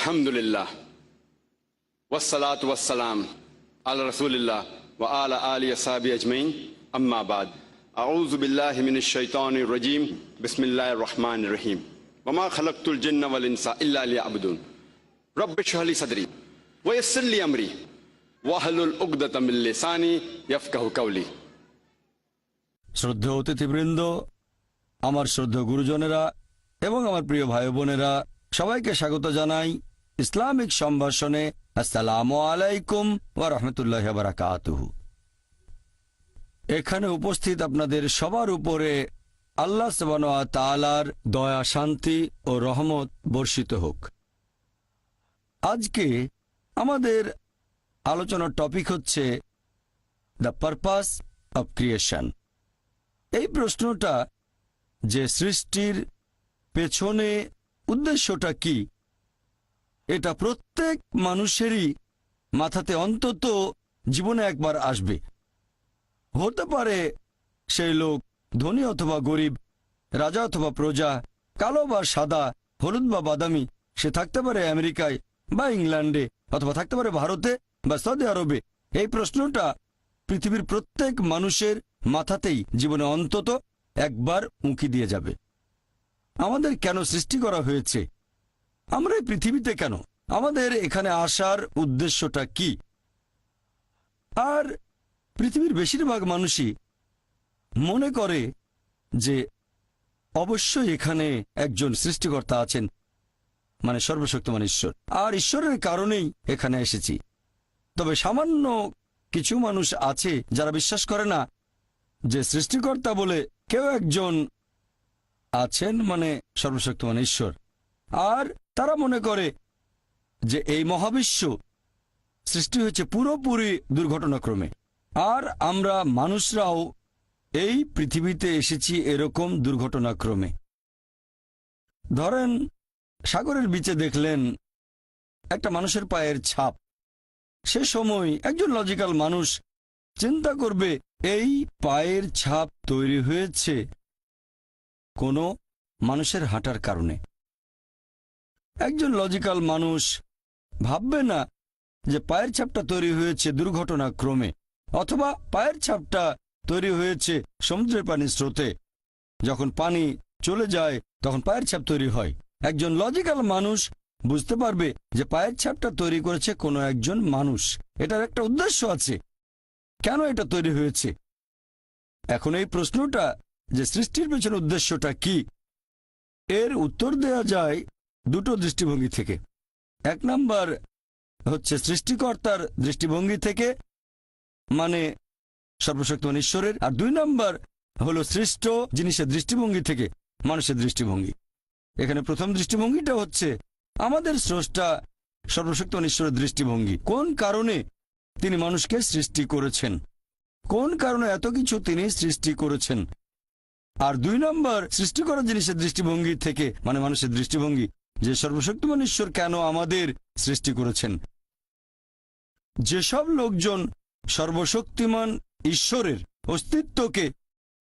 আলহামদুলিল্লাহ ওয়াসসালাতু ওয়াসসালাম আলা রাসূলিল্লাহ ওয়া আলা আলিহি ওয়াসহাবিহি আজমাইন আম্মা বাদ আউযু বিল্লাহি মিনাশ শাইতানির রাজীম বিসমিল্লাহির রহমানির রহিম ওয়া মা খালাকতুল জিন্না ওয়াল ইনসা ইল্লা লিয়াবুদুন রব্বি ইশরাহ লি সাদরি ওয়া ইয়াসসির লি আমরি ওয়াহলুল উকদাতাম মিন লিসানি ইয়াফকাহু কাওলি। শ্রদ্ধেয় অতিথিবৃন্দ, আমার শ্রদ্ধেয় গুরুজনেরা এবং আমার প্রিয় ভাই বোনেরা, সবাইকে স্বাগত জানাই ইসলামিক সম্ভাষণে। আসসালামু আলাইকুম ওয়া রাহমাতুল্লাহি ওয়া বারাকাতুহু। এখানে উপস্থিত আপনাদের সবার উপরে আল্লাহ সুবহানাহু ওয়া তাআলার দয়া, শান্তি ও রহমত বর্ষিত হোক। আজকে আমাদের আলোচনার টপিক হচ্ছে দ্য পারপাস অব ক্রিয়েশন। এই প্রশ্নটা যে সৃষ্টির পেছনে উদ্দেশ্যটা কি, এটা প্রত্যেক মানুষেরই মাথাতে অন্তত জীবনে একবার আসবে। হতে পারে সেই লোক ধনী অথবা গরিব, রাজা অথবা প্রজা, কালো বা সাদা, হলুদ বা বাদামি, সে থাকতে পারে আমেরিকায় বা ইংল্যান্ডে, অথবা থাকতে পারে ভারতে বা সৌদি আরবে। এই প্রশ্নটা পৃথিবীর প্রত্যেক মানুষের মাথাতেই জীবনে অন্তত একবার উঁকি দিয়ে যাবে। আমাদের কেন সৃষ্টি করা হয়েছে? আমরা এই পৃথিবীতে কেন? আমাদের এখানে আসার উদ্দেশ্যটা কি? আর পৃথিবীর বেশিরভাগ মানুষই মনে করে যে অবশ্যই এখানে একজন সৃষ্টিকর্তা আছেন, মানে সর্বশক্তিমান ঈশ্বর, আর ঈশ্বরের কারণেই এখানে এসেছি। তবে সামান্য কিছু মানুষ আছে যারা বিশ্বাস করে না যে সৃষ্টিকর্তা বলে কেউ একজন আছেন, মানে সর্বশক্তিমান ঈশ্বর। আর তারা মনে করে যে এই মহাবিশ্ব সৃষ্টি হয়েছে পুরোপুরি দুর্ঘটনাক্রমে, আর আমরা মানুষরাও এই পৃথিবীতে এসেছি এরকম দুর্ঘটনাক্রমে। ধরেন সাগরের বিচে দেখলেন একটা মানুষের পায়ের ছাপ। সে সময় একজন লজিক্যাল মানুষ চিন্তা করবে এই পায়ের ছাপ তৈরি হয়েছে কোনো মানুষের হাঁটার কারণে। একজন লজিক্যাল মানুষ ভাববে না যে পায়ের ছাপটা তৈরি হয়েছে দুর্ঘটনাক্রমে, অথবা পায়ের ছাপটা তৈরি হয়েছে সমুদ্রের পানির স্রোতে। যখন পানি চলে যায় তখন পায়ের ছাপ তৈরি হয়। একজন লজিক্যাল মানুষ বুঝতে পারবে যে পায়ের ছাপটা তৈরি করেছে কোনো একজন মানুষ। এটার একটা উদ্দেশ্য আছে, কেন এটা তৈরি হয়েছে। এখন এই প্রশ্নটা যে সৃষ্টির পেছনে উদ্দেশ্যটা কি, এর উত্তর দেয়া যায় দুটো দৃষ্টিভঙ্গি থেকে। এক নাম্বার হচ্ছে সৃষ্টিকর্তার দৃষ্টিভঙ্গি থেকে, মানে সর্বশক্তিমান ঈশ্বরের। আর দুই নাম্বার হলো সৃষ্ট জিনিসের দৃষ্টিভঙ্গি থেকে, মানুষের দৃষ্টিভঙ্গি। এখানে প্রথম দৃষ্টিভঙ্গিটা হচ্ছে আমাদের স্রষ্টা সর্বশক্তিমান ঈশ্বরের দৃষ্টিভঙ্গি। কোন কারণে তিনি মানুষকে সৃষ্টি করেছেন, কোন কারণে এত কিছু তিনি সৃষ্টি করেছেন। আর দুই নম্বর সৃষ্টি করা জিনিসের দৃষ্টিভঙ্গি থেকে, মানে মানুষের দৃষ্টিভঙ্গি, যে সর্বশক্তিমান ঈশ্বর কেন আমাদের সৃষ্টি করেছেন। যেসব লোকজন সর্বশক্তিমান ঈশ্বরের অস্তিত্বকে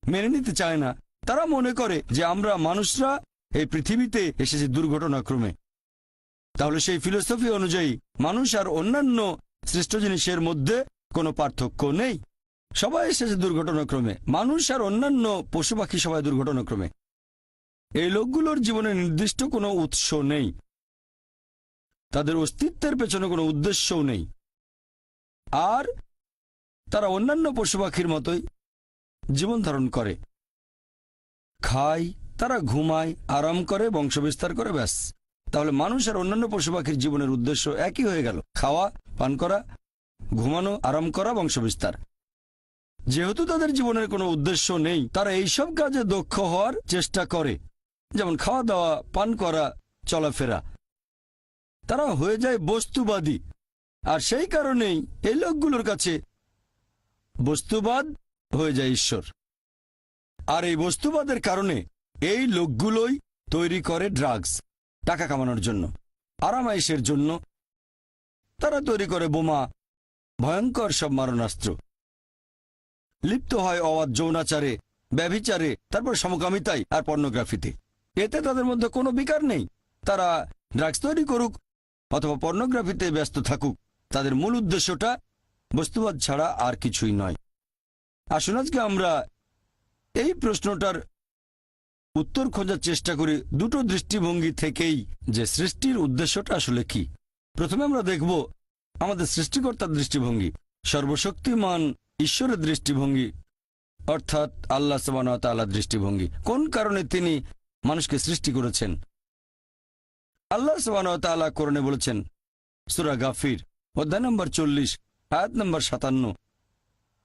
মেনে নিতে চায় না, তারা মনে করে যে আমরা মানুষরা এই পৃথিবীতে এসেছি দুর্ঘটনাক্রমে। তাহলে সেই ফিলোসফি অনুযায়ী মানুষ আর অন্যান্য সৃষ্ট জিনিসের মধ্যে কোনো পার্থক্য নেই, সবাই এসেছে দুর্ঘটনাক্রমে। মানুষ আর অন্যান্য পশু পাখি সবাই দুর্ঘটনাক্রমে। এই লোকগুলোর জীবনে নির্দিষ্ট কোনো উৎস নেই, তাদের অস্তিত্বের পেছনে কোনো উদ্দেশ্যও নেই, আর তারা অন্যান্য পশু পাখির মতোই জীবন ধারণ করে, খায়, তারা ঘুমায়, আরাম করে, বংশবিস্তার করে, ব্যাস। তাহলে মানুষ আর অন্যান্য পশু পাখির জীবনের উদ্দেশ্য একই হয়ে গেল, খাওয়া, পান করা, ঘুমানো, আরাম করা, বংশবিস্তার। যেহেতু তাদের জীবনের কোনো উদ্দেশ্য নেই, তারা এইসব কাজে দক্ষ হওয়ার চেষ্টা করে, যেমন খাওয়া দাওয়া, পান করা, চলাফেরা। তারা হয়ে যায় বস্তুবাদী। আর সেই কারণেই এই লোকগুলোর কাছে বস্তুবাদ হয়ে যায় ঈশ্বর। আর এই বস্তুবাদের কারণে এই লোকগুলোই তৈরি করে ড্রাগস, টাকা কামানোর জন্য, আরামাইশের জন্য। তারা তৈরি করে বোমা, ভয়ঙ্কর সব মারণাস্ত্র, লিপ্ত হয় অবাধ যৌনাচারে, ব্যভিচারে, তারপর সমকামিতায় আর পর্নোগ্রাফিতে। এতে তাদের মধ্যে কোনো বিকার নেই। তারা ড্রাগস তৈরি করুক, অথবা পর্নোগ্রাফিতে ব্যস্ত থাকুক, তাদের মূল উদ্দেশ্যটা বস্তুবাদ ছাড়া আর কিছুই নয়। আসুন আজকে আমরা এই প্রশ্নটার উত্তর খোঁজার চেষ্টা করি দুটো দৃষ্টিভঙ্গি থেকেই, যে সৃষ্টির উদ্দেশ্যটা আসলে কি। প্রথমে আমরা দেখব আমাদের সৃষ্টিকর্তার দৃষ্টিভঙ্গি, সর্বশক্তিমান ঈশ্বরের দৃষ্টিভঙ্গি, অর্থাৎ আল্লাহ সুবহানাহু ওয়া তাআলার দৃষ্টিভঙ্গি। কোন কারণে তিনি মানুষকে সৃষ্টি করেছেন? আল্লাহ সুবহানাহু ওয়া তাআলা কোরআনে বলেছেন, সূরা গাফির অধ্যায় নম্বর 40 আয়াত নম্বর 57,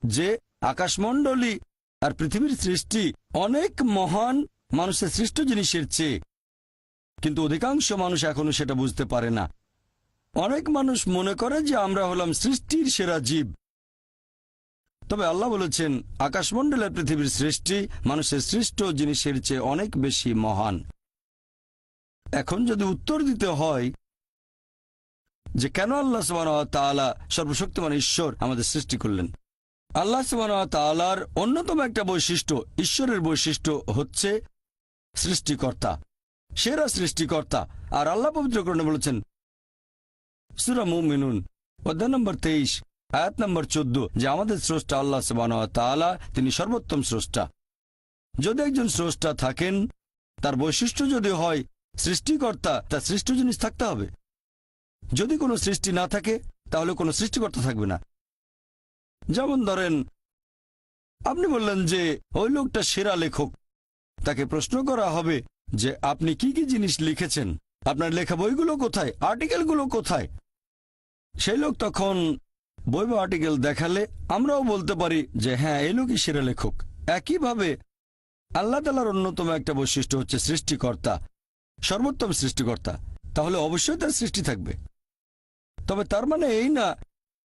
যে আকাশমণ্ডলী আর পৃথিবীর সৃষ্টি অনেক মহান মানুষের সৃষ্ট জিনিসের চেয়ে, কিন্তু অধিকাংশ মানুষ এখনো সেটা বুঝতে পারে না। অনেক মানুষ মনে করে যে আমরা হলাম সৃষ্টির সেরা জীব, তবে আল্লাহ বলেছেন আকাশমণ্ডলের পৃথিবীর সৃষ্টি মানুষের সৃষ্ট জিনিসের চেয়ে অনেক বেশি মহান। এখন যদি উত্তর দিতে হয় যে কেন আল্লাহ সুবহানাহু ওয়া তাআলা সর্বশক্তিমান ঈশ্বর আমাদের সৃষ্টি করলেন, আল্লাহ সুবহানাহু ওয়া তাআলার অন্যতম একটা বৈশিষ্ট্য, ঈশ্বরের বৈশিষ্ট্য হচ্ছে সৃষ্টিকর্তা, সেরা সৃষ্টিকর্তা। আর আল্লাহ পবিত্র কোরআনে বলেছেন সূরা মুমিনুন অধ্যায় নম্বর 23 আয়াত নম্বর 14, যে আমাদের স্রষ্টা আল্লাহ সুবহানাহু ওয়া তাআলা, তিনি সর্বোত্তম স্রষ্টা। যদি একজন স্রষ্টা থাকেন, তার বৈশিষ্ট্য যদি হয় সৃষ্টিকর্তা, তার সৃষ্ট জিনিস থাকতে হবে। যদি কোনো সৃষ্টি না থাকে তাহলে কোনো সৃষ্টিকর্তা থাকবে না। যেমন ধরেন আপনি বললেন যে ওই লোকটা সেরা লেখক, তাকে প্রশ্ন করা হবে যে আপনি কি কি জিনিস লিখেছেন, আপনার লেখা বইগুলো কোথায়, আর্টিকেলগুলো কোথায়। সেই লোক তখন বই বা আর্টিকেল দেখালে আমরাও বলতে পারি যে হ্যাঁ, এই লোকই সেরা লেখক। একইভাবে আল্লাহ তাআলার অন্যতম একটা বৈশিষ্ট্য হচ্ছে সৃষ্টিকর্তা, সর্বোত্তম সৃষ্টিকর্তা। তাহলে অবশ্যই তার সৃষ্টি থাকবে। তবে তার মানে এই না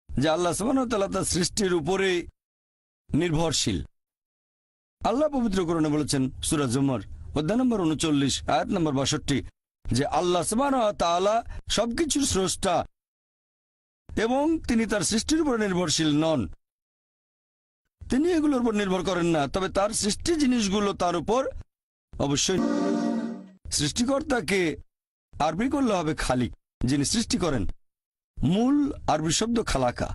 যে আল্লাহ সুবহানাহু ওয়া তাআলা তার সৃষ্টির উপরে নির্ভরশীল। আল্লাহ পবিত্র কোরআনে বলেছেন সূরা জুমার অধ্যায় নম্বর 39 আয়াত নম্বর 62, যে আল্লাহ সুবহানাহু ওয়া তাআলা সবকিছুর স্রষ্টা এবং তিনি তার সৃষ্টির উপর নির্ভরশীল নন। তিনি এগুলোর উপর নির্ভর করেন না, তবে তার সৃষ্টি জিনিসগুলো তার উপর অবশ্যই। সৃষ্টিকর্তাকে আরবি করলে হবে খালিক, যিনি সৃষ্টি করেন। মূল আরবি শব্দ খালাকা।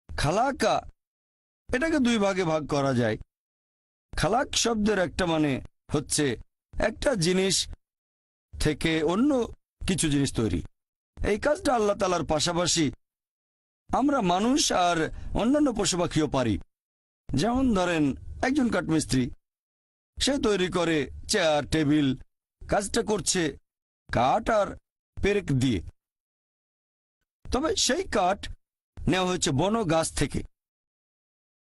খালাকা এটাকে দুই ভাগে ভাগ করা যায়। খালাক শব্দের একটা মানে হচ্ছে একটা জিনিস থেকে অন্য কিছু জিনিস তৈরি। এই কাজটা আল্লাহ তাআলার পাশাপাশি আমরা মানুষ আর অন্যান্য পশু পাখিও পারি। যেমন ধরেন একজন কাঠমিস্ত্রি, সে তৈরি করে চেয়ার টেবিল, কাজটা করছে কাঠ আর পেরেক দিয়ে। তবে সেই কাঠ নেওয়া হয়েছে বন গাছ থেকে।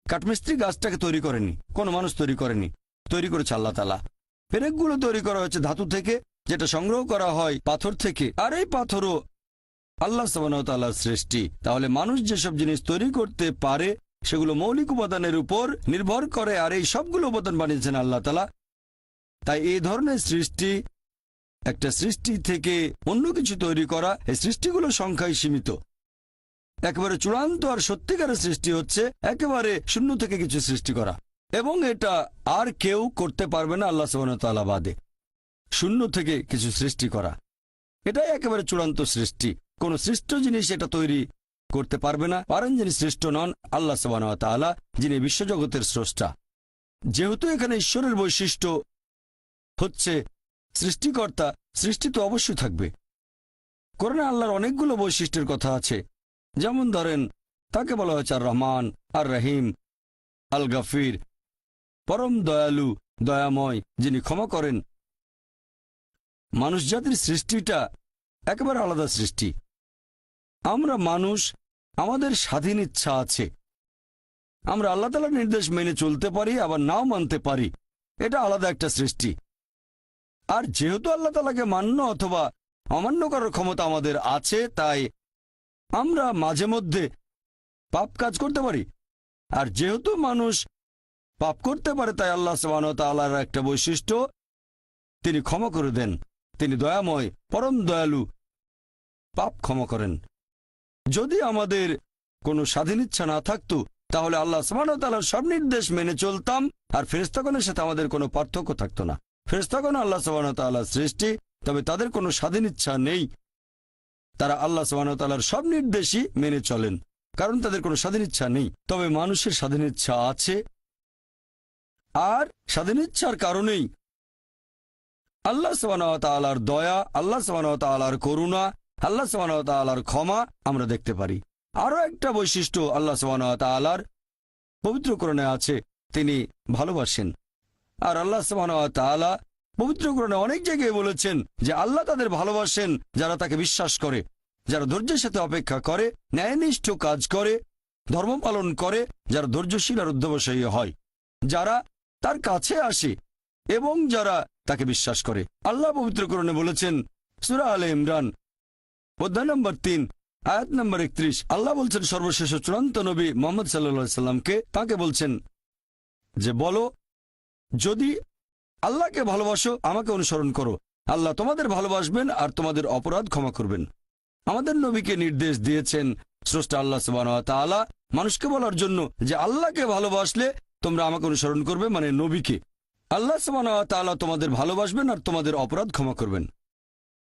কাঠমিস্ত্রি গাছটাকে তৈরি করেনি, কোনো মানুষ তৈরি করেনি, তৈরি করেছে আল্লাহ তাআলা। পেরেকগুলো তৈরি করা হয়েছে ধাতু থেকে, যেটা সংগ্রহ করা হয় পাথর থেকে, আর এই পাথরও আল্লাহ সুবহানাহু ওয়া তাআলার সৃষ্টি। তাহলে মানুষ যেসব জিনিস তৈরি করতে পারে সেগুলো মৌলিক উপাদানের উপর নির্ভর করে, আর এই সবগুলো উপাদান বানিয়েছেন আল্লাহ তাআলা। তাই এই ধরনের সৃষ্টি, একটা সৃষ্টি থেকে অন্য কিছু তৈরি করা, এই সৃষ্টিগুলো সংখ্যায় সীমিত। একেবারে চূড়ান্ত আর সত্যিকারের সৃষ্টি হচ্ছে একেবারে শূন্য থেকে কিছু সৃষ্টি করা, এবং এটা আর কেউ করতে পারবে না আল্লাহ সুবহানাহু ওয়া তাআলা বাদে। শূন্য থেকে কিছু সৃষ্টি করা, এটাই একেবারে চূড়ান্ত সৃষ্টি। কোন সৃষ্ট জিনিস এটা তৈরি করতে পারবে না, পারেন যিনি সৃষ্ট নন আল্লাহ সুবহানাহু ওয়া তাআলা, যিনি বিশ্বজগতের স্রষ্টা। যেহেতু এখানে ঈশ্বরের বৈশিষ্ট্য হচ্ছে সৃষ্টিকর্তা, সৃষ্টি তো অবশ্যই থাকবে। কোরআনে আল্লাহর অনেকগুলো বৈশিষ্ট্যের কথা আছে। যেমন ধরেন তাকে বলা হয়েছে আর রহমান, আর রহিম, আল গাফির, পরম দয়ালু, দয়াময়, যিনি ক্ষমা করেন। মানুষ জাতির সৃষ্টিটা একেবারে আলাদা সৃষ্টি। আমরা মানুষ, আমাদের স্বাধীন ইচ্ছা আছে। আমরা আল্লাহ তাআলার নির্দেশ মেনে চলতে পারি, আবার নাও মানতে পারি। এটা আলাদা একটা সৃষ্টি। আর যেহেতু আল্লাহ তাআলাকে মান্য অথবা অমান্য করার ক্ষমতা আমাদের আছে, তাই আমরা মাঝে মধ্যে পাপ কাজ করতে পারি। আর যেহেতু মানুষ পাপ করতে পারে, তাই আল্লাহ সুবহানাহু ওয়া তাআলার একটা বৈশিষ্ট্য, তিনি ক্ষমা করে দেন। তিনি দয়াময়, পরম দয়ালু, পাপ ক্ষমা করেন। যদি আমাদের কোনো স্বাধীন ইচ্ছা না থাকতো, তাহলে আল্লাহ সুবহানাহু ওয়া তাআলার সব নির্দেশ মেনে চলতাম, আর ফেরেশতাগণের সাথে আমাদের কোনো পার্থক্য থাকতো না। ফেরেশতাগণ আল্লাহ সুবহানাহু ওয়া তাআলার সৃষ্টি, তবে তাদের কোনো স্বাধীন ইচ্ছা নেই। তারা আল্লাহ সুবহানাহু ওয়া তাআলার সব নির্দেশই মেনে চলেন, কারণ তাদের কোনো স্বাধীন ইচ্ছা নেই। তবে মানুষের স্বাধীন ইচ্ছা আছে, আর স্বাধীন ইচ্ছার কারণেই আল্লাহ সুবহানাহু ওয়া তাআলার দয়া, আল্লাহ সুবহানাহু ওয়া তাআলার করুণা, আল্লাহ সুবহানাহু ওয়া তাআলার ক্ষমা আমরা দেখতে পারি। আরও একটা বৈশিষ্ট্য আল্লাহ সুবহানাহু ওয়া তাআলার পবিত্র কোরআনে আছে, তিনি ভালোবাসেন। আর আল্লাহ সুবহানাহু ওয়া তাআলা পবিত্র কোরআনে অনেক জায়গায় বলেছেন যে আল্লাহ তাদের ভালোবাসেন যারা তাকে বিশ্বাস করে, যারা ধৈর্যের সাথে অপেক্ষা করে, ন্যায়নিষ্ঠ কাজ করে, ধর্ম পালন করে, যারা ধৈর্যশীল আর অধ্যবসায়ী হয়, যারা তার কাছে আসে এবং যারা তাকে বিশ্বাস করে। আল্লাহ পবিত্র কোরআনে বলেছেন সূরা আলে ইমরান অধ্যায় নম্বর 3 আয়াত নম্বর 31, আল্লাহ বলছেন সর্বশেষ ও চূড়ান্ত নবী মুহাম্মদ সাল্লাল্লাহু আলাইহি সাল্লামকে, তাকে বলছেন যে বলো, যদি আল্লাহকে ভালোবাসো আমাকে অনুসরণ করো, আল্লাহ তোমাদের ভালোবাসবেন আর তোমাদের অপরাধ ক্ষমা করবেন। আমাদের নবীকে নির্দেশ দিয়েছেন স্রষ্টা আল্লাহ সুবহানাহু ওয়া তাআলা মানুষকে বলার জন্য যে আল্লাহকে ভালোবাসলে তোমরা আমাকে অনুসরণ করবে, মানে নবীকে। আল্লাহ সুবহানাহু ওয়া তাআলা তোমাদের ভালোবাসবেন আর তোমাদের অপরাধ ক্ষমা করবেন।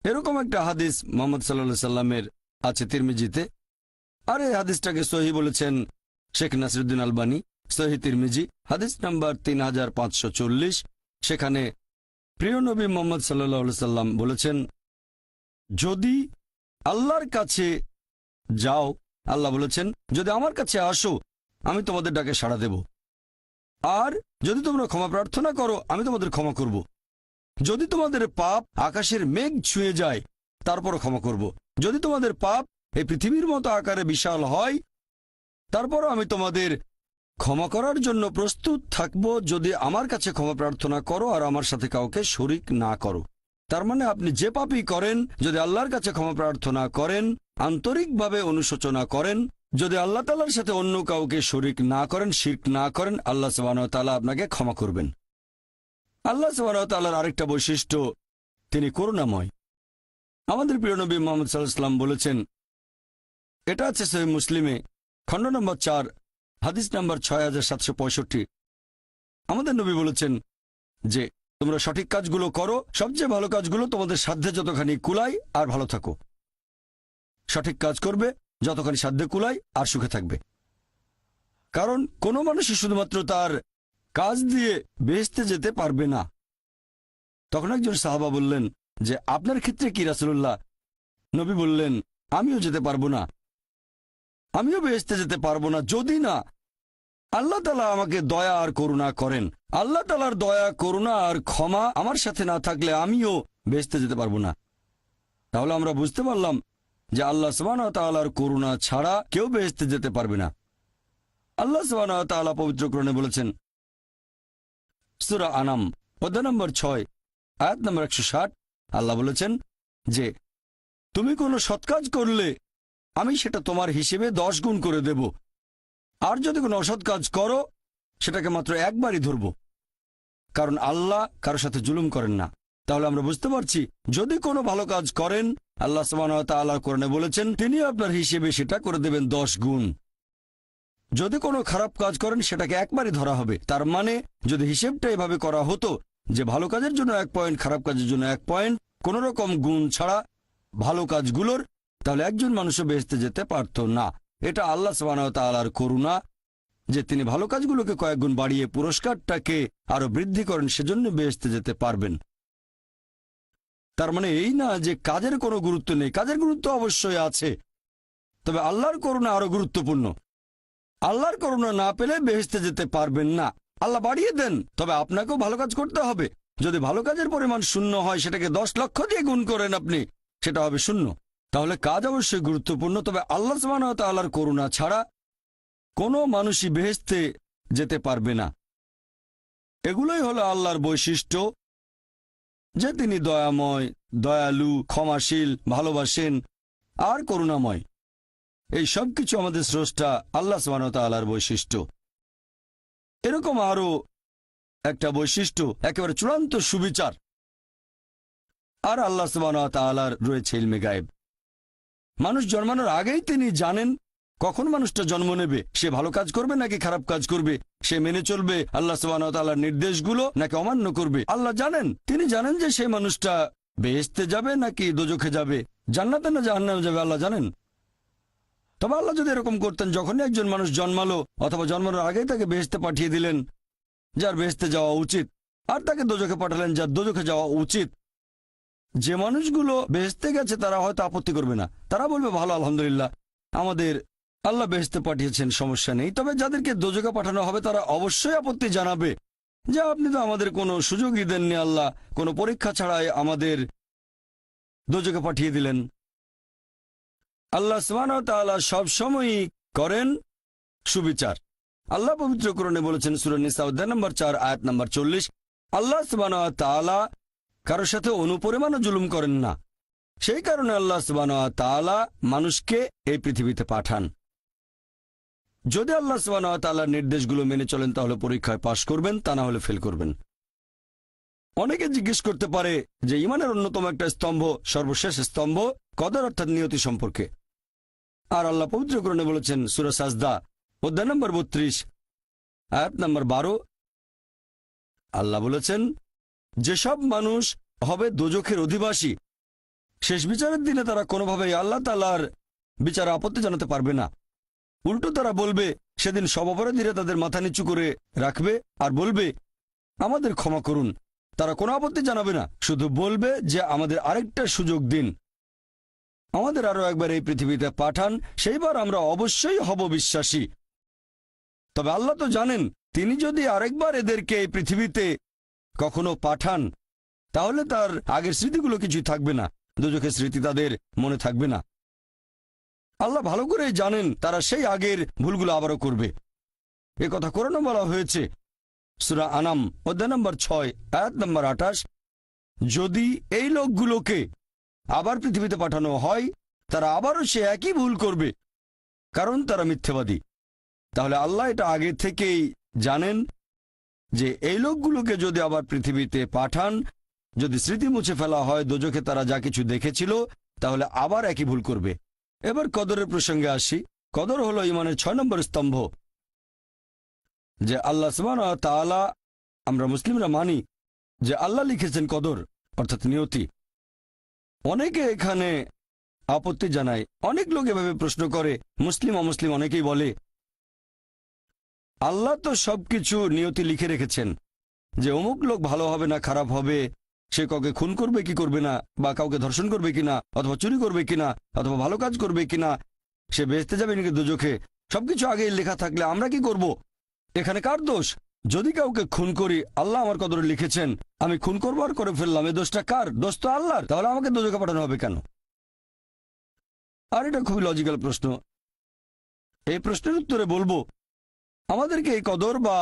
এরকম একটা হাদিস মুহাম্মদ সাল্লাল্লাহু আলাইহি সাল্লামের আছে তিরমিজিতে, আর এই হাদিসটাকে সহিহ বলেছেন শেখ নাসিরউদ্দিন আলবানী, সহিহ তিরমিজি হাদিস নাম্বার 3540। সেখানে প্রিয় নবী মুহাম্মদ সাল্লাল্লাহু আলাইহি সাল্লাম বলেছেন, যদি আল্লাহর কাছে যাও, আল্লাহ বলেছেন যদি আমার কাছে আসো আমি তোমাদের ডাকে সাড়া দেব, আর যদি তোমরা ক্ষমা প্রার্থনা করো আমি তোমাদের ক্ষমা করব। যদি তোমাদের পাপ আকাশের মেঘ ছুঁয়ে যায় তারপরও ক্ষমা করব। যদি তোমাদের পাপ এই পৃথিবীর মতো আকারে বিশাল হয় তারপরও আমি তোমাদের ক্ষমা করার জন্য প্রস্তুত থাকব, যদি আমার কাছে ক্ষমা প্রার্থনা করো আর আমার সাথে কাউকে শরিক না করো। তার মানে আপনি যে পাপই করেন, যদি আল্লাহর কাছে ক্ষমা প্রার্থনা করেন, আন্তরিকভাবে অনুশোচনা করেন, যদি আল্লাহ তাআলার সাথে অন্য কাউকে শরিক না করেন, শিরক না করেন, আল্লাহ সুবহানাহু ওয়া তাআলা আপনাকে ক্ষমা করবেন। আল্লাহ সুবহানাহু ওয়া তাআলার আরেকটা বৈশিষ্ট্য, তিনি করুণাময়। আমাদের প্রিয় নবী মুহাম্মদ সাল্লাল্লাহু আলাইহি ওয়াসাল্লাম বলেছেন, এটা আছে সহিহ মুসলিমে খণ্ড নম্বর 4 হাদিস নম্বর 6765। আমাদের নবী বলেছেন যে তোমরা সঠিক কাজগুলো করো, সবচেয়ে ভালো কাজগুলো তোমাদের সাধ্যে যতখানি কুলায়, আর ভালো থাকো। সঠিক কাজ করবে যতখানি সাধ্যে কুলায় আর সুখে থাকবে। কারণ কোনো মানুষই শুধুমাত্র তার কাজ দিয়ে বেহেশতে যেতে পারবে না। তখন একজন সাহাবা বললেন যে আপনার ক্ষেত্রে কি রাসূলুল্লাহ? নবী বললেন, আমিও যেতে পারবো না, আমিও বেহেশতে যেতে পারবো না যদি না আল্লাহ তাআলা আমাকে দয়া আর করুণা করেন। আল্লাহ তাআলার দয়া, করুণা আর ক্ষমা আমার সাথে না থাকলে আমিও বেহেশতে যেতে পারবো না। তাহলে আমরা বুঝতে পারলাম যে আল্লাহ সুবহানাহু ওয়া তাআলার করুণা ছাড়া কেউ বেহেশতে যেতে পারবে না। আল্লাহ সুবহানাহু ওয়া তাআলা পবিত্র কোরআনে বলেছেন সূরা আনাম অধ্যায় নম্বর 6 আয়াত নম্বর 160, আল্লাহ বলেছেন যে তুমি কোনো সৎ কাজ করলে আমি সেটা তোমার হিসেবে 10 গুণ করে দেব, আর যদি কোনো অসৎ কাজ করো সেটাকে মাত্র একবারই ধরব, কারণ আল্লাহ কারো সাথে জুলুম করেন না। তাহলে আমরা বুঝতে পারছি যদি কোনো ভালো কাজ করেন আল্লাহ সুবহানাহু ওয়া তাআলা কোরআনে বলেছেন তিনি আপনার হিসেবে সেটা করে দেবেন 10 গুণ। যদি কোনো খারাপ কাজ করেন সেটাকে একবারই ধরা হবে। তার মানে যদি হিসেবটা এভাবে করা হতো যে ভালো কাজের জন্য 1 পয়েন্ট, খারাপ কাজের জন্য 1 পয়েন্ট, কোন রকম গুণ ছাড়া ভালো কাজগুলোর, তাহলে একজন মানুষও বেহেশতে যেতে পারত না। এটা আল্লাহ সুবহানাহু ওয়া তাআলার করুণা যে তিনি ভালো কাজগুলোকে কয়েক গুণ বাড়িয়ে পুরস্কারটাকে আরো বৃদ্ধি করেন, সেজন্য বেহেশতে যেতে পারবেন। তার মানে এই না যে কাজের কোনো গুরুত্ব নেই, কাজের গুরুত্ব অবশ্যই আছে, তবে আল্লাহর করুণা আরো গুরুত্বপূর্ণ। আল্লাহর করুণা না পেলে বেহেশতে যেতে পারবেন না। আল্লাহ বাড়িয়ে দেন, তবে আপনাকেও ভালো কাজ করতে হবে। যদি ভালো কাজের পরিমাণ 0 হয়, সেটাকে 10 লক্ষ দিয়ে গুণ করেন আপনি, সেটা হবে 0। তাহলে কাজ অবশ্যই গুরুত্বপূর্ণ, তবে আল্লাহ সুবহানাহু ওয়া তাআলার করুণা ছাড়া কোনো মানুষই বেহেশতে যেতে পারবে না। এগুলোই হলো আল্লাহর বৈশিষ্ট্য, যে তিনি দয়াময়, দয়ালু, ক্ষমাশীল, ভালোবাসেন আর করুণাময়। এই সব কিছু আমাদের স্রষ্টা আল্লাহ সুবহানাহু ওয়া তাআলার বৈশিষ্ট্য। এরকম আরো একটা বৈশিষ্ট্য, একেবারে চূড়ান্ত সুবিচার। আর আল্লাহ সুবহানাহু ওয়া তাআলার রয়েছে ইলমে গায়েব। মানুষ জন্মানোর আগেই তিনি জানেন কখন মানুষটা জন্ম নেবে, সে ভালো কাজ করবে নাকি খারাপ কাজ করবে, সে মেনে চলবে আল্লাহ সুবহানাহু ওয়া তাআলার নির্দেশগুলো নাকি অমান্য করবে। আল্লাহ জানেন, তিনি জানেন যে সেই মানুষটা বেহেশতে যাবে নাকি দোজখে যাবে, জান্নাতে না জাহান্নামে যাবে আল্লাহ জানেন। তবে আল্লাহ যদি এরকম করতেন, যখনই একজন মানুষ জন্মালো অথবা জন্মানোর আগেই তাকে বেহেশতে পাঠিয়ে দিলেন যার বেহেশতে যাওয়া উচিত, আর তাকে দোজখে পাঠালেন যার দোজখে যাওয়া উচিত, যে মানুষগুলো বেহেশতে গেছে তারা হয়তো আপত্তি করবে না, তারা বলবে ভালো আলহামদুলিল্লাহ আমাদের আল্লাহ বেহেশতে পাঠিয়েছেন, সমস্যা নেই। তবে যাদেরকে দোজখে পাঠানো হবে তারা অবশ্যই আপত্তি জানাবে যে আপনি তো আমাদের কোনো সুযোগই দেননি, আল্লাহ কোনো পরীক্ষা ছাড়াই আমাদের দোজখে পাঠিয়ে দিলেন। আল্লাহ সুবহানাহু ওয়া তাআলা সবসময়ই করেন সুবিচার। আল্লাহ পবিত্র কোরআনে বলেছেন সূরা নিসা অধ্যায় নম্বর 4 আয়াত নম্বর 40, আল্লাহ সুবহানাহু ওয়া তাআলা কারোর সাথে অনুপরিমাণও জুলুম করেন না। সেই কারণে আল্লাহ সুবহানাহু ওয়া তাআলা মানুষকে এই পৃথিবীতে পাঠান। যদি আল্লাহ সুবহানাহু ওয়া তাআলার নির্দেশগুলো মেনে চলেন তাহলে পরীক্ষায় পাশ করবেন, তা না হলে ফেল করবেন। অনেকে জিজ্ঞেস করতে পারে যে ঈমানের অন্যতম একটা স্তম্ভ, সর্বশেষ স্তম্ভ কদর অর্থাৎ নিয়তি সম্পর্কে। আর আল্লাহ পবিত্র কোরআনে বলেছেন সূরা সাজদা অধ্যায় নম্বর 32 আয়াত নম্বর 12, আল্লাহ বলেছেন যেসব মানুষ হবে দোজখের অধিবাসী, শেষ বিচারের দিনে তারা কোনোভাবেই আল্লাহ তাআলার বিচারে আপত্তি জানাতে পারবে না। উল্টো তারা বলবে, সেদিন সব অপরাধীরা তাদের মাথা নিচু করে রাখবে আর বলবে আমাদের ক্ষমা করুন। তারা কোনো আপত্তি জানাবে না, শুধু বলবে যে আমাদের আরেকটা সুযোগ দিন, আমাদের আরো একবার এই পৃথিবীতে পাঠান, সেইবার আমরা অবশ্যই হব বিশ্বাসী। তবে আল্লাহ তো জানেন, তিনি যদি আরেকবার এদেরকে এই পৃথিবীতে কখনো পাঠান তাহলে তার আগের স্মৃতিগুলো কিছুই থাকবে না, দোজখের স্মৃতি তাদের মনে থাকবে না। আল্লাহ ভালো করে জানেন তারা সেই আগের ভুলগুলো আবারও করবে। এ কথা কোরআনে বলা হয়েছে সূরা আনাম অধ্যায় নম্বর 6 আয়াত নম্বর 28, যদি এই লোকগুলোকে আবার পৃথিবীতে পাঠানো হয় তারা আবারও সে একই ভুল করবে, কারণ তারা মিথ্যাবাদী। তাহলে আল্লাহ এটা আগে থেকেই জানেন যে এই লোকগুলোকে যদি আবার পৃথিবীতে পাঠান, যদি স্মৃতি মুছে ফেলা হয় দোজখে তারা যা কিছু দেখেছিল, তাহলে আবার একই ভুল করবে। এবার কদরের প্রসঙ্গে আসি। কদর হলো ঈমানের 6 নম্বর স্তম্ভ, যে আল্লাহ সুবহানাহু ওয়া তাআলা, আমরা মুসলিমরা মানি যে আল্লাহ লিখেছেন কদর অর্থাৎ নিয়তি। অনেকে এখানে আপত্তি জানায়, অনেক লোক এভাবে প্রশ্ন করে, মুসলিম অমুসলিম অনেকেই বলে আল্লাহ তো সবকিছু নিয়তি লিখে রেখেছেন যে অমুক লোক ভালো হবে না খারাপ হবে, সে কাউকে খুন করবে কি করবে না, বা কাউকে ধর্ষণ করবে কিনা, অথবা চুরি করবে কিনা, অথবা ভালো কাজ করবে কিনা, সে বেহেশতে যাবে নাকি দোজখে, সবকিছু আগেই লেখা থাকলে আমরা কি করব? এখানে কার দোষ? যদি কাউকে খুন করি, আল্লাহ আমার কদরে লিখেছেন, আমি খুন করবো আর করে ফেললাম, এই দোষটা কার? দোষ তো আল্লাহর, তাহলে আমাকে দোজখে পাঠানো হবে কেন? আর এটা খুবই লজিক্যাল প্রশ্ন। এই প্রশ্নের উত্তরে বলবো, আমাদেরকে এই কদর বা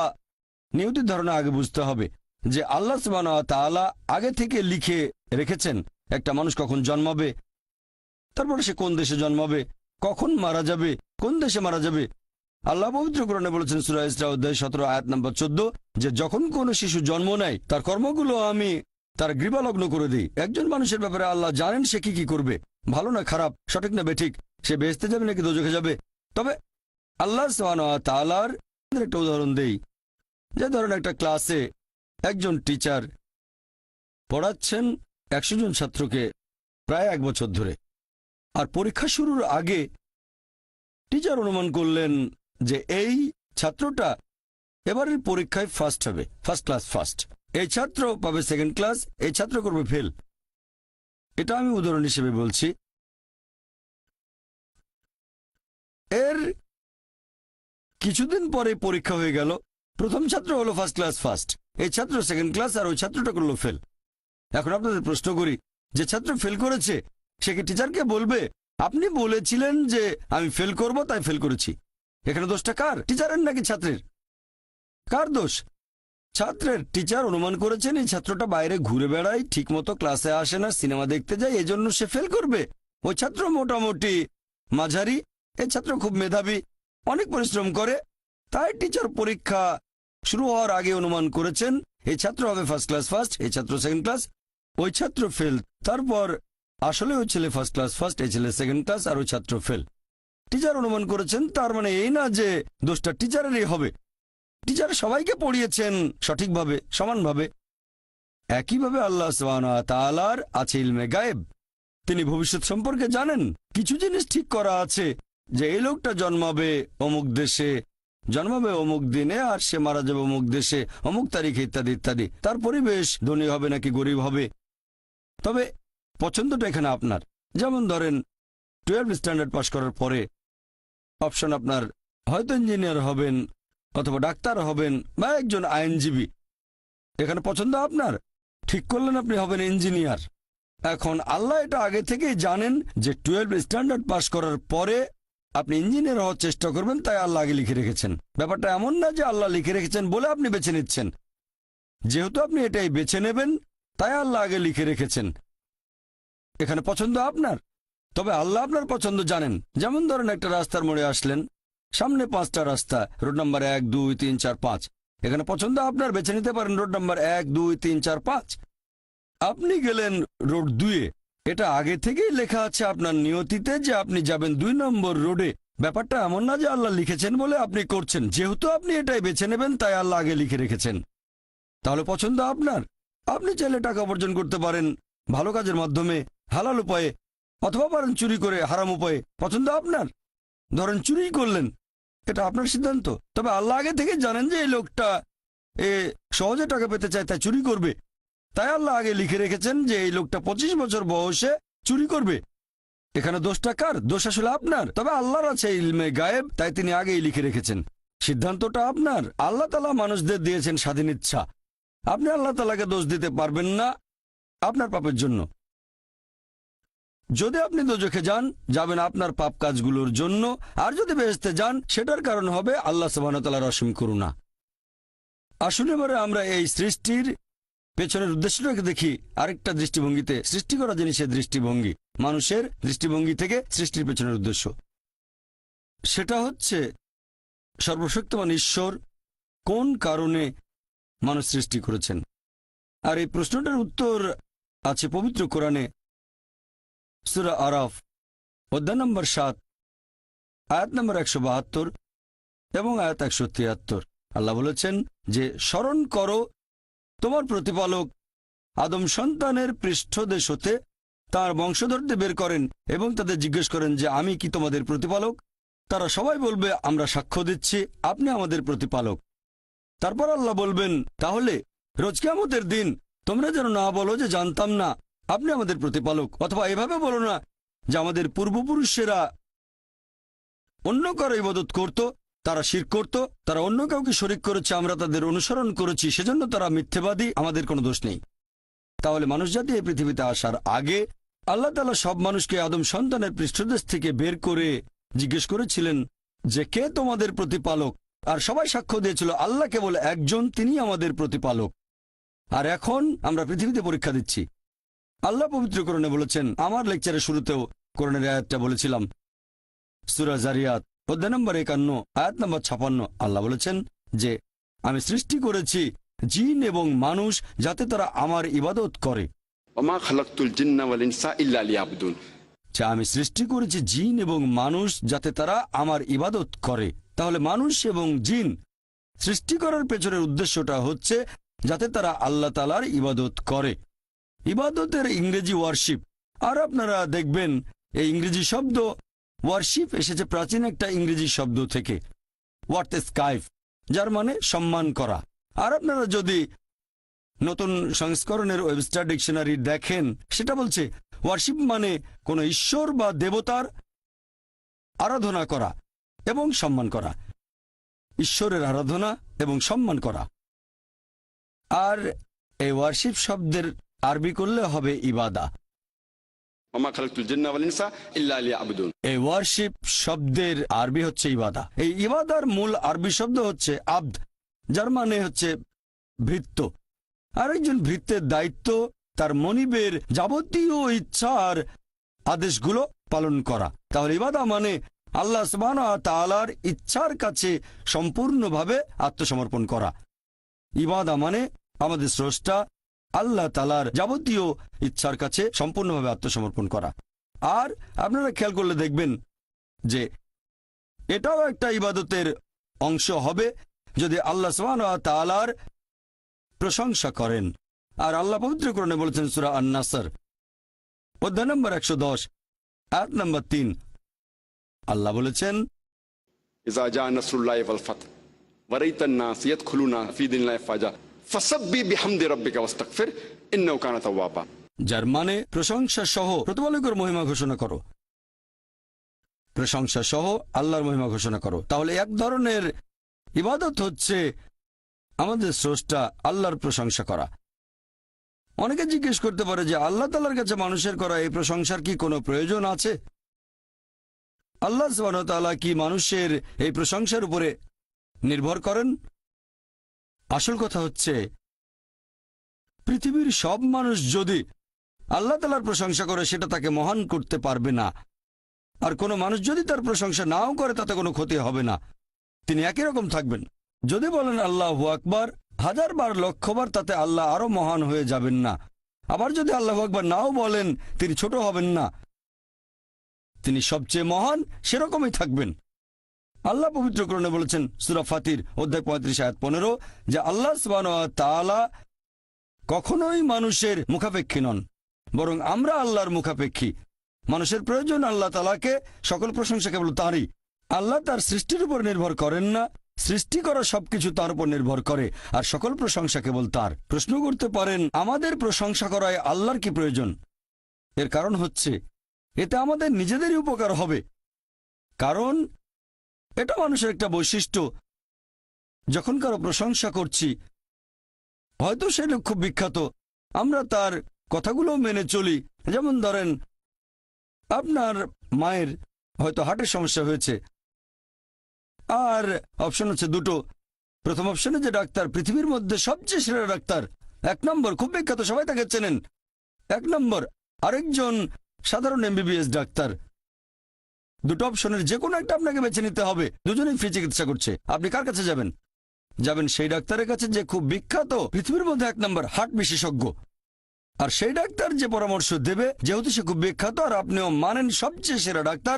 নিয়তির ধারণা আগে বুঝতে হবে যে আল্লাহ সুবহানাহু ওয়া তাআলা আগে থেকে লিখে রেখেছেন একটা মানুষ কখন জন্মাবে, তারপরে সে কোন দেশে জন্মাবে, কখন মারা যাবে, কোন দেশে মারা যাবে। আল্লাহ পবিত্র কোরআনে বলেছেন সূরা ইসরা অধ্যায় 17 আয়াত নম্বর 14, যে যখন কোনো শিশু জন্ম নেয় তার কর্মগুলো আমি তার গ্রীবালগ্ন করে দিই। একজন মানুষের ব্যাপারে আল্লাহ জানেন সে কি করবে, ভালো না খারাপ, সঠিক না বেঠিক, সে বেহেশতে যাবে নাকি দোজখে যাবে। তবে আল্লাহ সুবহানাহু ওয়া তাআলার একটা উদাহরণ দেই, যে ধরেন একটা ক্লাসে একজন টিচার পড়াচ্ছেন 100 জন ছাত্রকে প্রায় 1 বছর ধরে, আর পরীক্ষা শুরুর আগে টিচার অনুমান করলেন যে এই ছাত্রটা এবারের পরীক্ষায় ফার্স্ট হবে, ফার্স্ট ক্লাস ফার্স্ট, এই ছাত্র পাবে সেকেন্ড ক্লাস, এই ছাত্র করবে ফেল। এটা আমি উদাহরণ হিসেবে বলছি। এর কিছুদিন পরে পরীক্ষা হয়ে গেল, প্রথম ছাত্র হলো ফার্স্ট ক্লাস ফার্স্ট, এই ছাত্র সেকেন্ড ক্লাস, আর ওই ছাত্রটা করলো ফেল। এখন আপনাদের প্রশ্ন করি, যে ছাত্র ফেল করেছে সে কি টিচারকে বলবে আপনি বলেছিলেন যে আমি ফেল করব তাই ফেল করেছি? এখানে দোষটা কার, টিচারের নাকি ছাত্রের? কার দোষ? ছাত্রের। টিচার অনুমান করেছেন এই ছাত্রটা বাইরে ঘুরে বেড়ায়, ঠিকমতো ক্লাসে আসে না, সিনেমা দেখতে যায়, এজন্য সে ফেল করবে। ওই ছাত্র মোটামুটি মাঝারি, এই ছাত্র খুব মেধাবী, অনেক পরিশ্রম করে, তাই টিচার পরীক্ষা শুরু হওয়ার আগে অনুমান করেছেন এই ছাত্র হবে ফার্স্ট ক্লাস ফার্স্ট, এই ছাত্র সেকেন্ড ক্লাস, ওই ছাত্র ফেল। তারপর আসলে ওই ছেলে ফার্স্ট ক্লাস ফার্স্ট, এই ছেলে সেকেন্ড ক্লাস, আর ওই ছাত্র ফেল। টিচার অনুমান করেছেন, তার মানে এই না যে দোষটা টিচারেরই হবে। টিচার সবাইকে পড়িয়েছেন সঠিকভাবে, সমানভাবে। একইভাবে আল্লাহ সুবহানাহু ওয়া তাআলার আছে ইলমে গায়েব। তিনি ভবিষ্যৎ সম্পর্কে জানেন। কিছু জিনিস ঠিক করা আছে যে এই লোকটা জন্মাবে অমুক দেশে, জন্মাবে অমুক দিনে, আর সে মারা যাবে অমুক দেশে অমুক তারিখে, ইত্যাদি ইত্যাদি। তার পরিবেশ ধনী হবে নাকি গরিব হবে। তবে পছন্দটা এখানে আপনার। যেমন ধরেন 12 স্ট্যান্ডার্ড পাশ করার পরে অপশন আপনার হয়তো ইঞ্জিনিয়ার হবেন, অথবা ডাক্তার হবেন, বা একজন আইনজীবী। এখানে পছন্দ আপনার। ঠিক করলেন আপনি হবেন ইঞ্জিনিয়ার। এখন আল্লাহ এটা আগে থেকেই জানেন যে 12 স্ট্যান্ডার্ড পাশ করার পরে আপনি ইঞ্জিনিয়ার হওয়ার চেষ্টা করবেন, তাই আল্লাহ আগে লিখে রেখেছেন। ব্যাপারটা এমন না যে আল্লাহ লিখে রেখেছেন বলে আপনি বেছে নিচ্ছেন। যেহেতু আপনি এটাই বেছে নেবেন, তাই আল্লাহ আগে লিখে রেখেছেন। এখানে পছন্দ আপনার। তবে আল্লাহ আপনার পছন্দ জানেন। যেমন ধরেন একটা রাস্তার মোড়ে আসলেন, সামনে 5টা রাস্তা, রোড নাম্বার 1, 2, 3, 4, 5। এখানে পছন্দ আপনার, বেছে নিতে পারেন রোড নাম্বার 1, 2, 3, 4, 5। আপনি গেলেন রোড 2-এ। এটা আগে থেকেই লেখা আছে আপনার নিয়তিতে যে আপনি যাবেন 2 নম্বর রোডে। ব্যাপারটা এমন না যে আল্লাহ লিখেছেন বলে আপনি করছেন। যেহেতু আপনি এটাই বেছে নেবেন, তাই আল্লাহ আগে লিখে রেখেছেন। তাহলে পছন্দ আপনার। আপনি চাইলে টাকা উপার্জন করতে পারেন ভালো কাজের মাধ্যমে, হালাল উপায়ে, অথবা পারেন চুরি করে হারাম উপায়ে। পছন্দ আপনার। ধরেন চুরি করলেন, এটা আপনার সিদ্ধান্ত। তবে আল্লাহ আগে থেকে জানেন যে এই লোকটা সহজে টাকা পেতে চায়, তাই চুরি করবে। তাই আল্লাহ আগে লিখে রেখেছেন যে এই লোকটা 25 বছর বয়সে চুরি করবে। এখানে দোষটা কার? দোষ আসলে আপনার। তবে আল্লাহর আছে ইলমে গায়েব, তাই তিনি আগেই লিখে রেখেছেন। সিদ্ধান্তটা আপনার। আল্লাহ তাআলা মানুষদের দিয়েছেন স্বাধীন ইচ্ছা। আপনি আল্লাহ তাআলাকে দোষ দিতে পারবেন না আপনার পাপের জন্য। যদি আপনি দোজখে যান, যাবেন আপনার পাপ কাজগুলোর জন্য। আর যদি বেহেশতে যান, সেটার কারণ হবে আল্লাহ সুবহানাহু ওয়া তাআলার অসীম করুণা। আসলে এবারে আমরা এই সৃষ্টির পেছনের উদ্দেশ্যটাকে দেখি আরেকটা দৃষ্টিভঙ্গিতে। সৃষ্টি করা জিনিসের দৃষ্টিভঙ্গি, মানুষের দৃষ্টিভঙ্গি থেকে সৃষ্টির পেছনের উদ্দেশ্য। সেটা হচ্ছে সর্বশক্তিমান ঈশ্বর কোন কারণে মানুষ সৃষ্টি করেছেন। আর এই প্রশ্নটার উত্তর আছে পবিত্র কোরআনে, সূরা আরাফ অধ্যায় নম্বর 7, আয়াত নম্বর 172 এবং আয়াত 173। আল্লাহ বলেছেন যে স্মরণ করো তোমার প্রতিপালক আদম সন্তানের পৃষ্ঠদেশ হতে তাঁর বংশধরদের বের করেন এবং তাদের জিজ্ঞেস করেন যে আমি কি তোমাদের প্রতিপালক। তারা সবাই বলবে আমরা সাক্ষ্য দিচ্ছি আপনি আমাদের প্রতিপালক। তারপর আল্লাহ বলবেন তাহলে রোজ কিয়ামতের দিন তোমরা যেন না বলো যে জানতাম না আপনি আমাদের প্রতিপালক, অথবা এভাবে বলো না যে আমাদের পূর্বপুরুষেরা অন্য কারো ইবাদত করত, তারা শিরক করত, তারা অন্য কাউকে শরীক করেছে, আমরা তাদের অনুসরণ করেছি, সেজন্য তারা মিথ্যেবাদী, আমাদের কোনো দোষ নেই। তাহলে মানুষ জাতি এই পৃথিবীতে আসার আগে আল্লাহ তাআলা সব মানুষকে আদম সন্তানের পৃষ্ঠদেশ থেকে বের করে জিজ্ঞেস করেছিলেন যে কে তোমাদের প্রতিপালক, আর সবাই সাক্ষ্য দিয়েছিল আল্লাহ কেবল একজন, তিনি আমাদের প্রতিপালক। আর এখন আমরা পৃথিবীতে পরীক্ষা দিচ্ছি। আল্লাহ পবিত্র কোরআনে বলেছেন, আমার লেকচারের শুরুতেও কোরআনের আয়াতটা বলেছিলাম, সূরা জারিয়াত অধ্যায় নম্বর 51 আয়াত নম্বর 56। আল্লাহ বলেছেন যে আমি সৃষ্টি করেছি জিন এবং মানুষ যাতে তারা আমার ইবাদত করে। ওমা খালাকতুল জিন্না ওয়াল ইনসা ইল্লা লিয়াবুদুন। আমি সৃষ্টি করেছি জিন এবং মানুষ যাতে তারা আমার ইবাদত করে। তাহলে মানুষ এবং জিন সৃষ্টি করার পেছনের উদ্দেশ্যটা হচ্ছে যাতে তারা আল্লাহ তাআলার ইবাদত করে। ইবাদতের ইংরেজি ওয়ারশিপ। আর আপনারা দেখবেন এই ইংরেজি শব্দ ওয়ারশিপ এসেছে প্রাচীন একটা ইংরেজি শব্দ থেকে, ওয়ার্তেস্কাইফ, যার মানে সম্মান করা। আর আপনারা যদি নতুন সংস্করণের ওয়েবস্টার ডিকশনারি দেখেন, সেটা বলছে ওয়ারশিপ মানে কোনো ঈশ্বর বা দেবতার আরাধনা করা এবং সম্মান করা, ঈশ্বরের আরাধনা এবং সম্মান করা। আর এই ওয়ারশিপ শব্দের আরবি করলে হবে ইবাদা। ওমা খালাকতুল জিন্না ওয়াল ইনসা ইল্লা লিয়াবুদুন। এই ওয়ারশিপ শব্দের আরবি হচ্ছে ইবাদা। এই ইবাদার মূল আরবি শব্দ হচ্ছে আবদ, যার মানে হচ্ছে ভৃত্য। আর একজন ভৃত্যের দায়িত্ব তার মনিবের যাবতীয় ইচ্ছার আদেশগুলো পালন করা। তাহলে ইবাদা মানে আল্লাহ সুবহানাহু ওয়া তাআলার ইচ্ছার কাছে সম্পূর্ণভাবে আত্মসমর্পণ করা। ইবাদা মানে আমাদের স্রষ্টা আল্লাহ তাআলার যাবতীয় ইচ্ছার কাছে সম্পূর্ণভাবে আত্মসমর্পণ করা। আর আপনারা খেয়াল করলে দেখবেন যে এটাও একটা ইবাদতের অংশ হবে যদি আল্লাহ সুবহানাহু ওয়া তাআলার প্রশংসা করেন। আর আল্লাহ পবিত্র কোরআনে বলেছেন সূরা আন-নাসর অধ্যায় নম্বর 110 আয়াত নম্বর 3, আল্লাহ বলেছেন ইযা জা নাসরুল্লাহি ওয়াল ফাত ওয়া রাআইতান নাস ইয়াদখুলুনা ফি দীনিল্লাহি ফাজা ফাসাব্বিহ বিহামদি রাব্বিকা ওয়াস্তাগফির ইন্নাহু কানা তাওয়াবা। যার মানে প্রশংসা সহ প্রতিপালকের মহিমা ঘোষণা করো, প্রশংসা সহ আল্লাহর মহিমা ঘোষণা করো। তাহলে এক ধরনের ইবাদত হচ্ছে আমাদের স্রষ্টা আল্লাহর প্রশংসা করা। অনেকে জিজ্ঞেস করতে পারে যে আল্লাহ তাআলার কাছে মানুষের করা এই প্রশংসার কি কোনো প্রয়োজন আছে? আল্লাহ সুবহানাহু ওয়া তাআলা কি মানুষের এই প্রশংসার উপরে নির্ভর করেন? আসল কথা হচ্ছে পৃথিবীর সব মানুষ যদি আল্লাহ তাআলার প্রশংসা করে সেটা তাকে মহান করতে পারবে না, আর কোনো মানুষ যদি তার প্রশংসা নাও করে তাতে কোনো ক্ষতি হবে না, তিনি একই রকম থাকবেন। যদি বলেন আল্লাহু আকবার 1000 বার 1,00,000 বার, তাতে আল্লাহ আরো মহান হয়ে যাবেন না। আবার যদি আল্লাহু আকবার নাও বলেন তিনি ছোট হবেন না, তিনি সবচেয়ে মহান সেরকমই থাকবেন। আল্লাহ পবিত্র কোরআনে বলেছেন সূরা ফাতির অধ্যায় 35 আয়াত 15 যে আল্লাহ সুবহানাহু ওয়া তাআলা কখনোই মানুষের মুখাপেক্ষী নন, বরং আমরা আল্লাহর মুখাপেক্ষী। মানুষের প্রয়োজন আল্লাহ তাআলাকে, সকল প্রশংসা কেবল তাঁরই। আল্লাহ তার সৃষ্টির উপর নির্ভর করেন না, সৃষ্টি করা সবকিছু তার উপর নির্ভর করে, আর সকল প্রশংসা কেবল তার। প্রশ্ন করতে পারেন আমাদের প্রশংসা করায় আল্লাহর কি প্রয়োজন? এর কারণ হচ্ছে এতে আমাদের নিজেদেরই উপকার হবে, কারণ এটা মানুষের একটা বৈশিষ্ট্য। যখন কারো প্রশংসা করছি, হয়তো সে লোক খুব বিখ্যাত, আমরা তার কথাগুলো মেনে চলি। যেমন ধরেন আপনার মায়ের হয়তো হার্টের সমস্যা হয়েছে, আর অপশন হচ্ছে দুটো। প্রথম অপশনে যে ডাক্তার পৃথিবীর মধ্যে সবচেয়ে সেরা ডাক্তার, 1 নম্বর, খুব বিখ্যাত, সবাই তাকে চেনেন, 1 নম্বর। আরেকজন সাধারণ MBBS ডাক্তার। দুটো অপশনের যে কোনো একটা আপনাকে বেছে নিতে হবে। দুজনেই ফ্রি চিকিৎসা করছে। আপনি কার কাছে যাবেন? যাবেন সেই ডাক্তারের কাছে যে খুব বিখ্যাত, পৃথিবীর মধ্যে 1 নম্বর হার্ট বিশেষজ্ঞ। আর সেই ডাক্তার যে পরামর্শ দেবে, যেহেতু সে খুব বিখ্যাত আর আপনিও মানেন সবচেয়ে সেরা ডাক্তার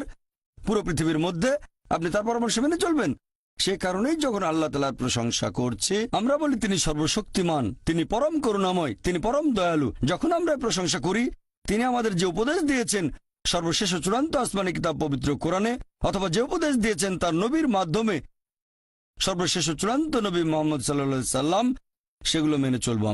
পুরো পৃথিবীর মধ্যে, আপনি তার পরামর্শ মেনে চলবেন। সে কারণেই যখন আল্লাহ তাআলার প্রশংসা করছি আমরা বলি তিনি সর্বশক্তিমান, তিনি পরম করুণাময়, তিনি পরম দয়ালু। যখন আমরা প্রশংসা করি তিনি আমাদের যে উপদেশ দিয়েছেন সর্বশেষ ও চূড়ান্ত আসমানি কিতাব পবিত্র কোরআনে, অথবা যে উপদেশ দিয়েছেন তার নবীর মাধ্যমে সর্বশেষ ও চূড়ান্ত নবী মুহাম্মদ সাল্লাল্লাহু আলাইহি সাল্লাম, সেগুলো মেনে চলবো।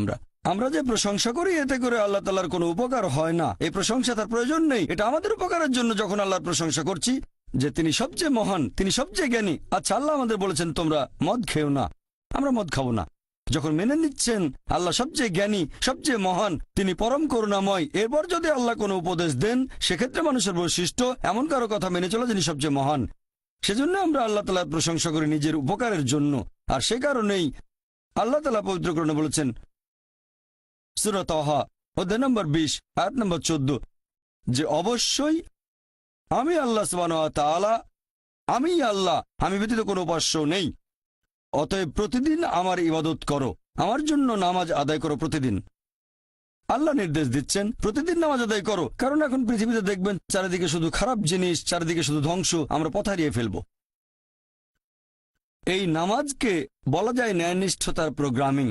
আমরা যে প্রশংসা করি এতে করে আল্লাহ তাআলার কোনো উপকার হয় না। এই প্রশংসা তার প্রয়োজন নেই, এটা আমাদের উপকারের জন্য। যখন আল্লাহর প্রশংসা করছি যে তিনি সবচেয়ে মহান, তিনি সবচেয়ে জ্ঞানী। আচ্ছা, আল্লাহ আমাদের বলেছেন তোমরা মদ খেও না, আমরা মদ খাবো না। যখন মেনে নিচ্ছেন আল্লাহ সবচেয়ে জ্ঞানী, সবচেয়ে মহান, তিনি পরম করুণাময়, এরপর যদি আল্লাহ কোনো উপদেশ দেন সেক্ষেত্রে মানুষের বৈশিষ্ট্য এমন কারো কথা মেনে চলা যিনি সবচেয়ে মহান। সেজন্য আমরা আল্লাহ তাআলার প্রশংসা করি নিজের উপকারের জন্য। আর সে কারণেই আল্লাহ তাআলা পবিত্র কোরআনে বলেছেন সূরা তাহা অধ্যায় নম্বর 20 আয়াত নম্বর 14 যে অবশ্যই আমি আল্লাহ সুবহানাহু ওয়া তাআলা, আমি আল্লাহ, আমি ব্যতীত কোনো উপাস্য নেই। অতএব প্রতিদিন আমার ইবাদত করো, আমার জন্য নামাজ আদায় করো প্রতিদিন। আল্লাহ নির্দেশ দিচ্ছেন প্রতিদিন নামাজ আদায় করো, কারণ এখন পৃথিবীতে দেখবেন চারিদিকে শুধু খারাপ জিনিস, চারিদিকে শুধু ধ্বংস, আমরা পথ হারিয়ে ফেলব। এই নামাজকে বলা যায় ন্যায়নিষ্ঠতার প্রোগ্রামিং।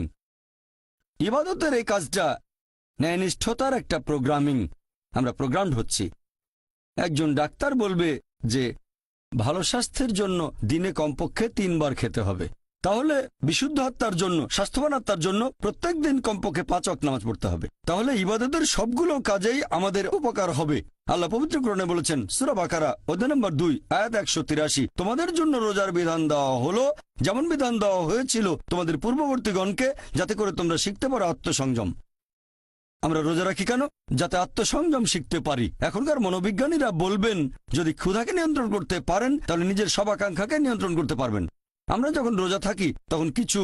ইবাদতের এই কাজটা ন্যায়নিষ্ঠতার একটা প্রোগ্রামিং। আমরা প্রোগ্রামড হচ্ছি। একজন ডাক্তার বলবে যে ভালো স্বাস্থ্যের জন্য দিনে কমপক্ষে 3 বার খেতে হবে, তাহলে বিশুদ্ধ আত্মার জন্য, স্বাস্থ্যবান আত্মার জন্য প্রত্যেক দিন কমপক্ষে 5 ওয়াক্ত নামাজ পড়তে হবে। তাহলে ইবাদতের সবগুলো কাজেই আমাদের উপকার হবে। আল্লাহ পবিত্র কোরআনে বলেছেন সূরা বাকারা অধ্যায় নম্বর 2 আয়াত 183 তোমাদের জন্য রোজার বিধান দেওয়া হলো যেমন বিধান দেওয়া হয়েছিল তোমাদের পূর্ববর্তীগণকে, যাতে করে তোমরা শিখতে পারো আত্মসংযম। আমরা রোজা রাখি কেন? যাতে আত্মসংযম শিখতে পারি। এখনকার মনোবিজ্ঞানীরা বলবেন যদি ক্ষুধাকে নিয়ন্ত্রণ করতে পারেন তাহলে নিজের সব আকাঙ্ক্ষাকে নিয়ন্ত্রণ করতে পারবেন। আমরা যখন রোজা থাকি তখন কিছু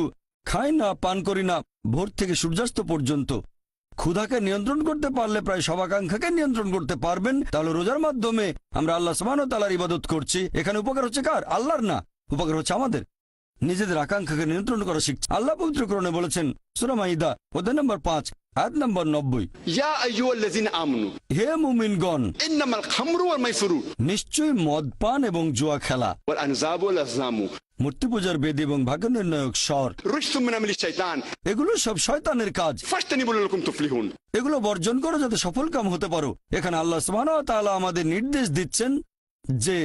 খাই না, পান করি না, ভোর থেকে সূর্যাস্ত পর্যন্ত। ক্ষুধাকে নিয়ন্ত্রণ করতে পারলে প্রায় সব আকাঙ্ক্ষাকে নিয়ন্ত্রণ করতে পারবেন। তাহলে রোজার মাধ্যমে আমরা আল্লাহ সুবহানাহু ওয়া তাআলার ইবাদত করছি। এখানে উপকার হচ্ছে কার? আল্লাহর না, উপকার হচ্ছে আমাদের। নিজেদের আকাঙ্ক্ষাকে নিয়ন্ত্রণ করা শিখছি। আল্লাহ পবিত্র কোরআনে বলেছেন সূরা মাইদা অধ্যায় নম্বর 5 আয়াত নম্বর 90 ইয়া আইয়ুহাল্লাযিনা আমানু, হে মুমিনগণ, ইন্নামাল খামরু ওয়াল মাইসিরু, নিশ্চয়ই মদ পান এবং জুয়া খেলা, ওয়াল আনজাবু ওয়াল আজলামু, মূর্তি পূজার বেদী এবং ভাগ্য নির্ণায়ক স্বর, رجس من عمل الشيطان এগুলো সব শয়তানের কাজ। فاجتنبوا لعلكم تفلحون। এগুলো বর্জন করো যাতে সফল কাম হতে পারো। এখানে আল্লাহ সুবহানাহু ওয়া তাআলা আমাদের নির্দেশ দিচ্ছেন যে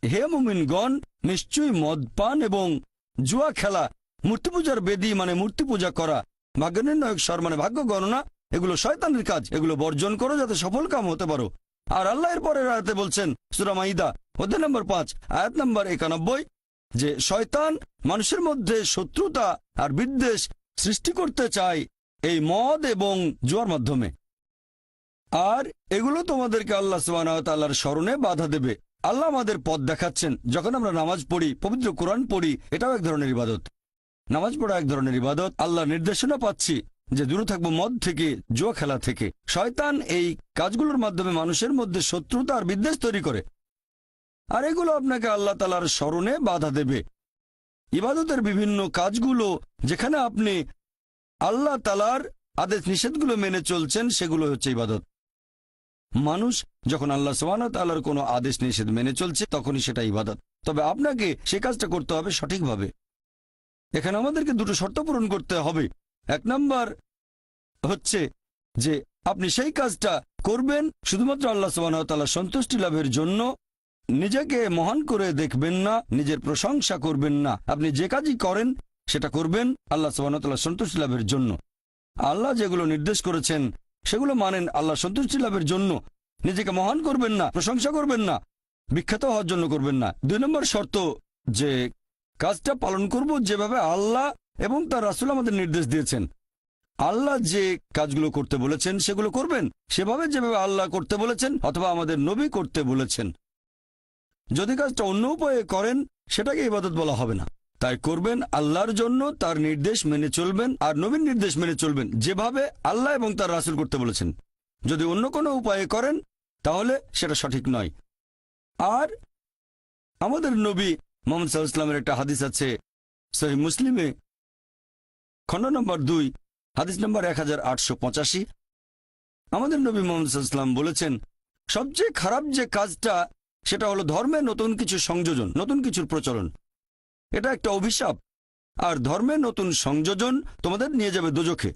হে মুমিনগণ, নিশ্চয়ই মদপান এবং জুয়া খেলা, মূর্তি পূজার বেদী মানে মূর্তি পূজা করা, ভাগ্য নির্ণায়ক স্বর মানে ভাগ্য গণনা, এগুলো শয়তানের কাজ। এগুলো বর্জন করো যাতে সফল কাম হতে পারো। আর আল্লাহ এর পরের আয়াতে বলছেন সূরা মাইদা অধ্যায় নম্বর 5 আয়াত নম্বর 91 যে শয়তান মানুষের মধ্যে শত্রুতা আর বিদ্বেষ সৃষ্টি করতে চায় এই মদ এবং জুয়ার মাধ্যমে। আর এগুলো তোমাদেরকে আল্লাহ সুবহানাহু ওয়া তাআলার স্মরণে বাধা দেবে। আল্লাহ আমাদের পথ দেখাচ্ছেন। যখন আমরা নামাজ পড়ি, পবিত্র কোরআন পড়ি, এটাও এক ধরনের ইবাদত। নামাজ পড়া এক ধরনের ইবাদত। আল্লাহর নির্দেশনা পাচ্ছি যে দূরে থাকবো মদ থেকে, জুয়া খেলা থেকে। শয়তান এই কাজগুলোর মাধ্যমে মানুষের মধ্যে শত্রুতা আর বিদ্বেষ তৈরি করে, আর এগুলো আপনাকে আল্লাহ তাআলার স্মরণে বাধা দেবে। ইবাদতের বিভিন্ন কাজগুলো যেখানে আপনি আল্লাহ তাআলার আদেশ নিষেধগুলো মেনে চলছেন, সেগুলো হচ্ছে ইবাদত। মানুষ যখন আল্লাহ সুবহানাহু ওয়া তাআলার কোনো আদেশ নিষেধ মেনে চলছে, তখনই সেটা ইবাদত। তবে আপনাকে সে কাজটা করতে হবে সঠিকভাবে। এখানে আমাদেরকে দুটো শর্ত পূরণ করতে হবে। এক নাম্বার হচ্ছে যে আপনি সেই কাজটা করবেন শুধুমাত্র আল্লাহ সুবহানাহু ওয়া তাআলার সন্তুষ্টি লাভের জন্য। নিজেকে মহান করে দেখবেন না, নিজের প্রশংসা করবেন না। আপনি যে কাজই করেন সেটা করবেন আল্লাহ সুবহানাহু ওয়া তাআলার সন্তুষ্টি লাভের জন্য। আল্লাহ যেগুলো নির্দেশ করেছেন সেগুলো মানেন আল্লাহ সন্তুষ্টি লাভের জন্য। নিজেকে মহান করবেন না, প্রশংসা করবেন না, বিখ্যাত হওয়ার জন্য করবেন না। 2 নম্বর শর্ত যে কাজটা পালন করব যেভাবে আল্লাহ এবং তার রাসূল আমাদের নির্দেশ দিয়েছেন। আল্লাহ যে কাজগুলো করতে বলেছেন সেগুলো করবেন সেভাবে যেভাবে আল্লাহ করতে বলেছেন অথবা আমাদের নবী করতে বলেছেন। যদি কাজটা অন্য উপায়ে করেন সেটাকে ইবাদত বলা হবে না। তাই করবেন আল্লাহর জন্য, তার নির্দেশ মেনে চলবেন আর নবীর নির্দেশ মেনে চলবেন যেভাবে আল্লাহ এবং তার রাসূল করতে বলেছেন। যদি অন্য কোনো উপায়ে করেন তাহলে সেটা সঠিক নয়। আর আমাদের নবী মুহাম্মদ সাল্লাল্লাহু আলাইহি ওয়াসাল্লামের একটা হাদিস আছে সহিহ মুসলিমে, খণ্ড নম্বর 2 হাদিস নম্বর 1885। আমাদের নবী মুহাম্মদ সাল্লাল্লাহু আলাইহি ওয়াসাল্লাম বলেছেন, সবচেয়ে খারাপ যে কাজটা সেটা হলো ধর্মে নতুন কিছু সংযোজন, নতুন কিছুর প্রচলন। এটা একটা অভিশাপ। আর ধর্মে নতুন সংযোজন তোমাদের নিয়ে যাবে দোজখে।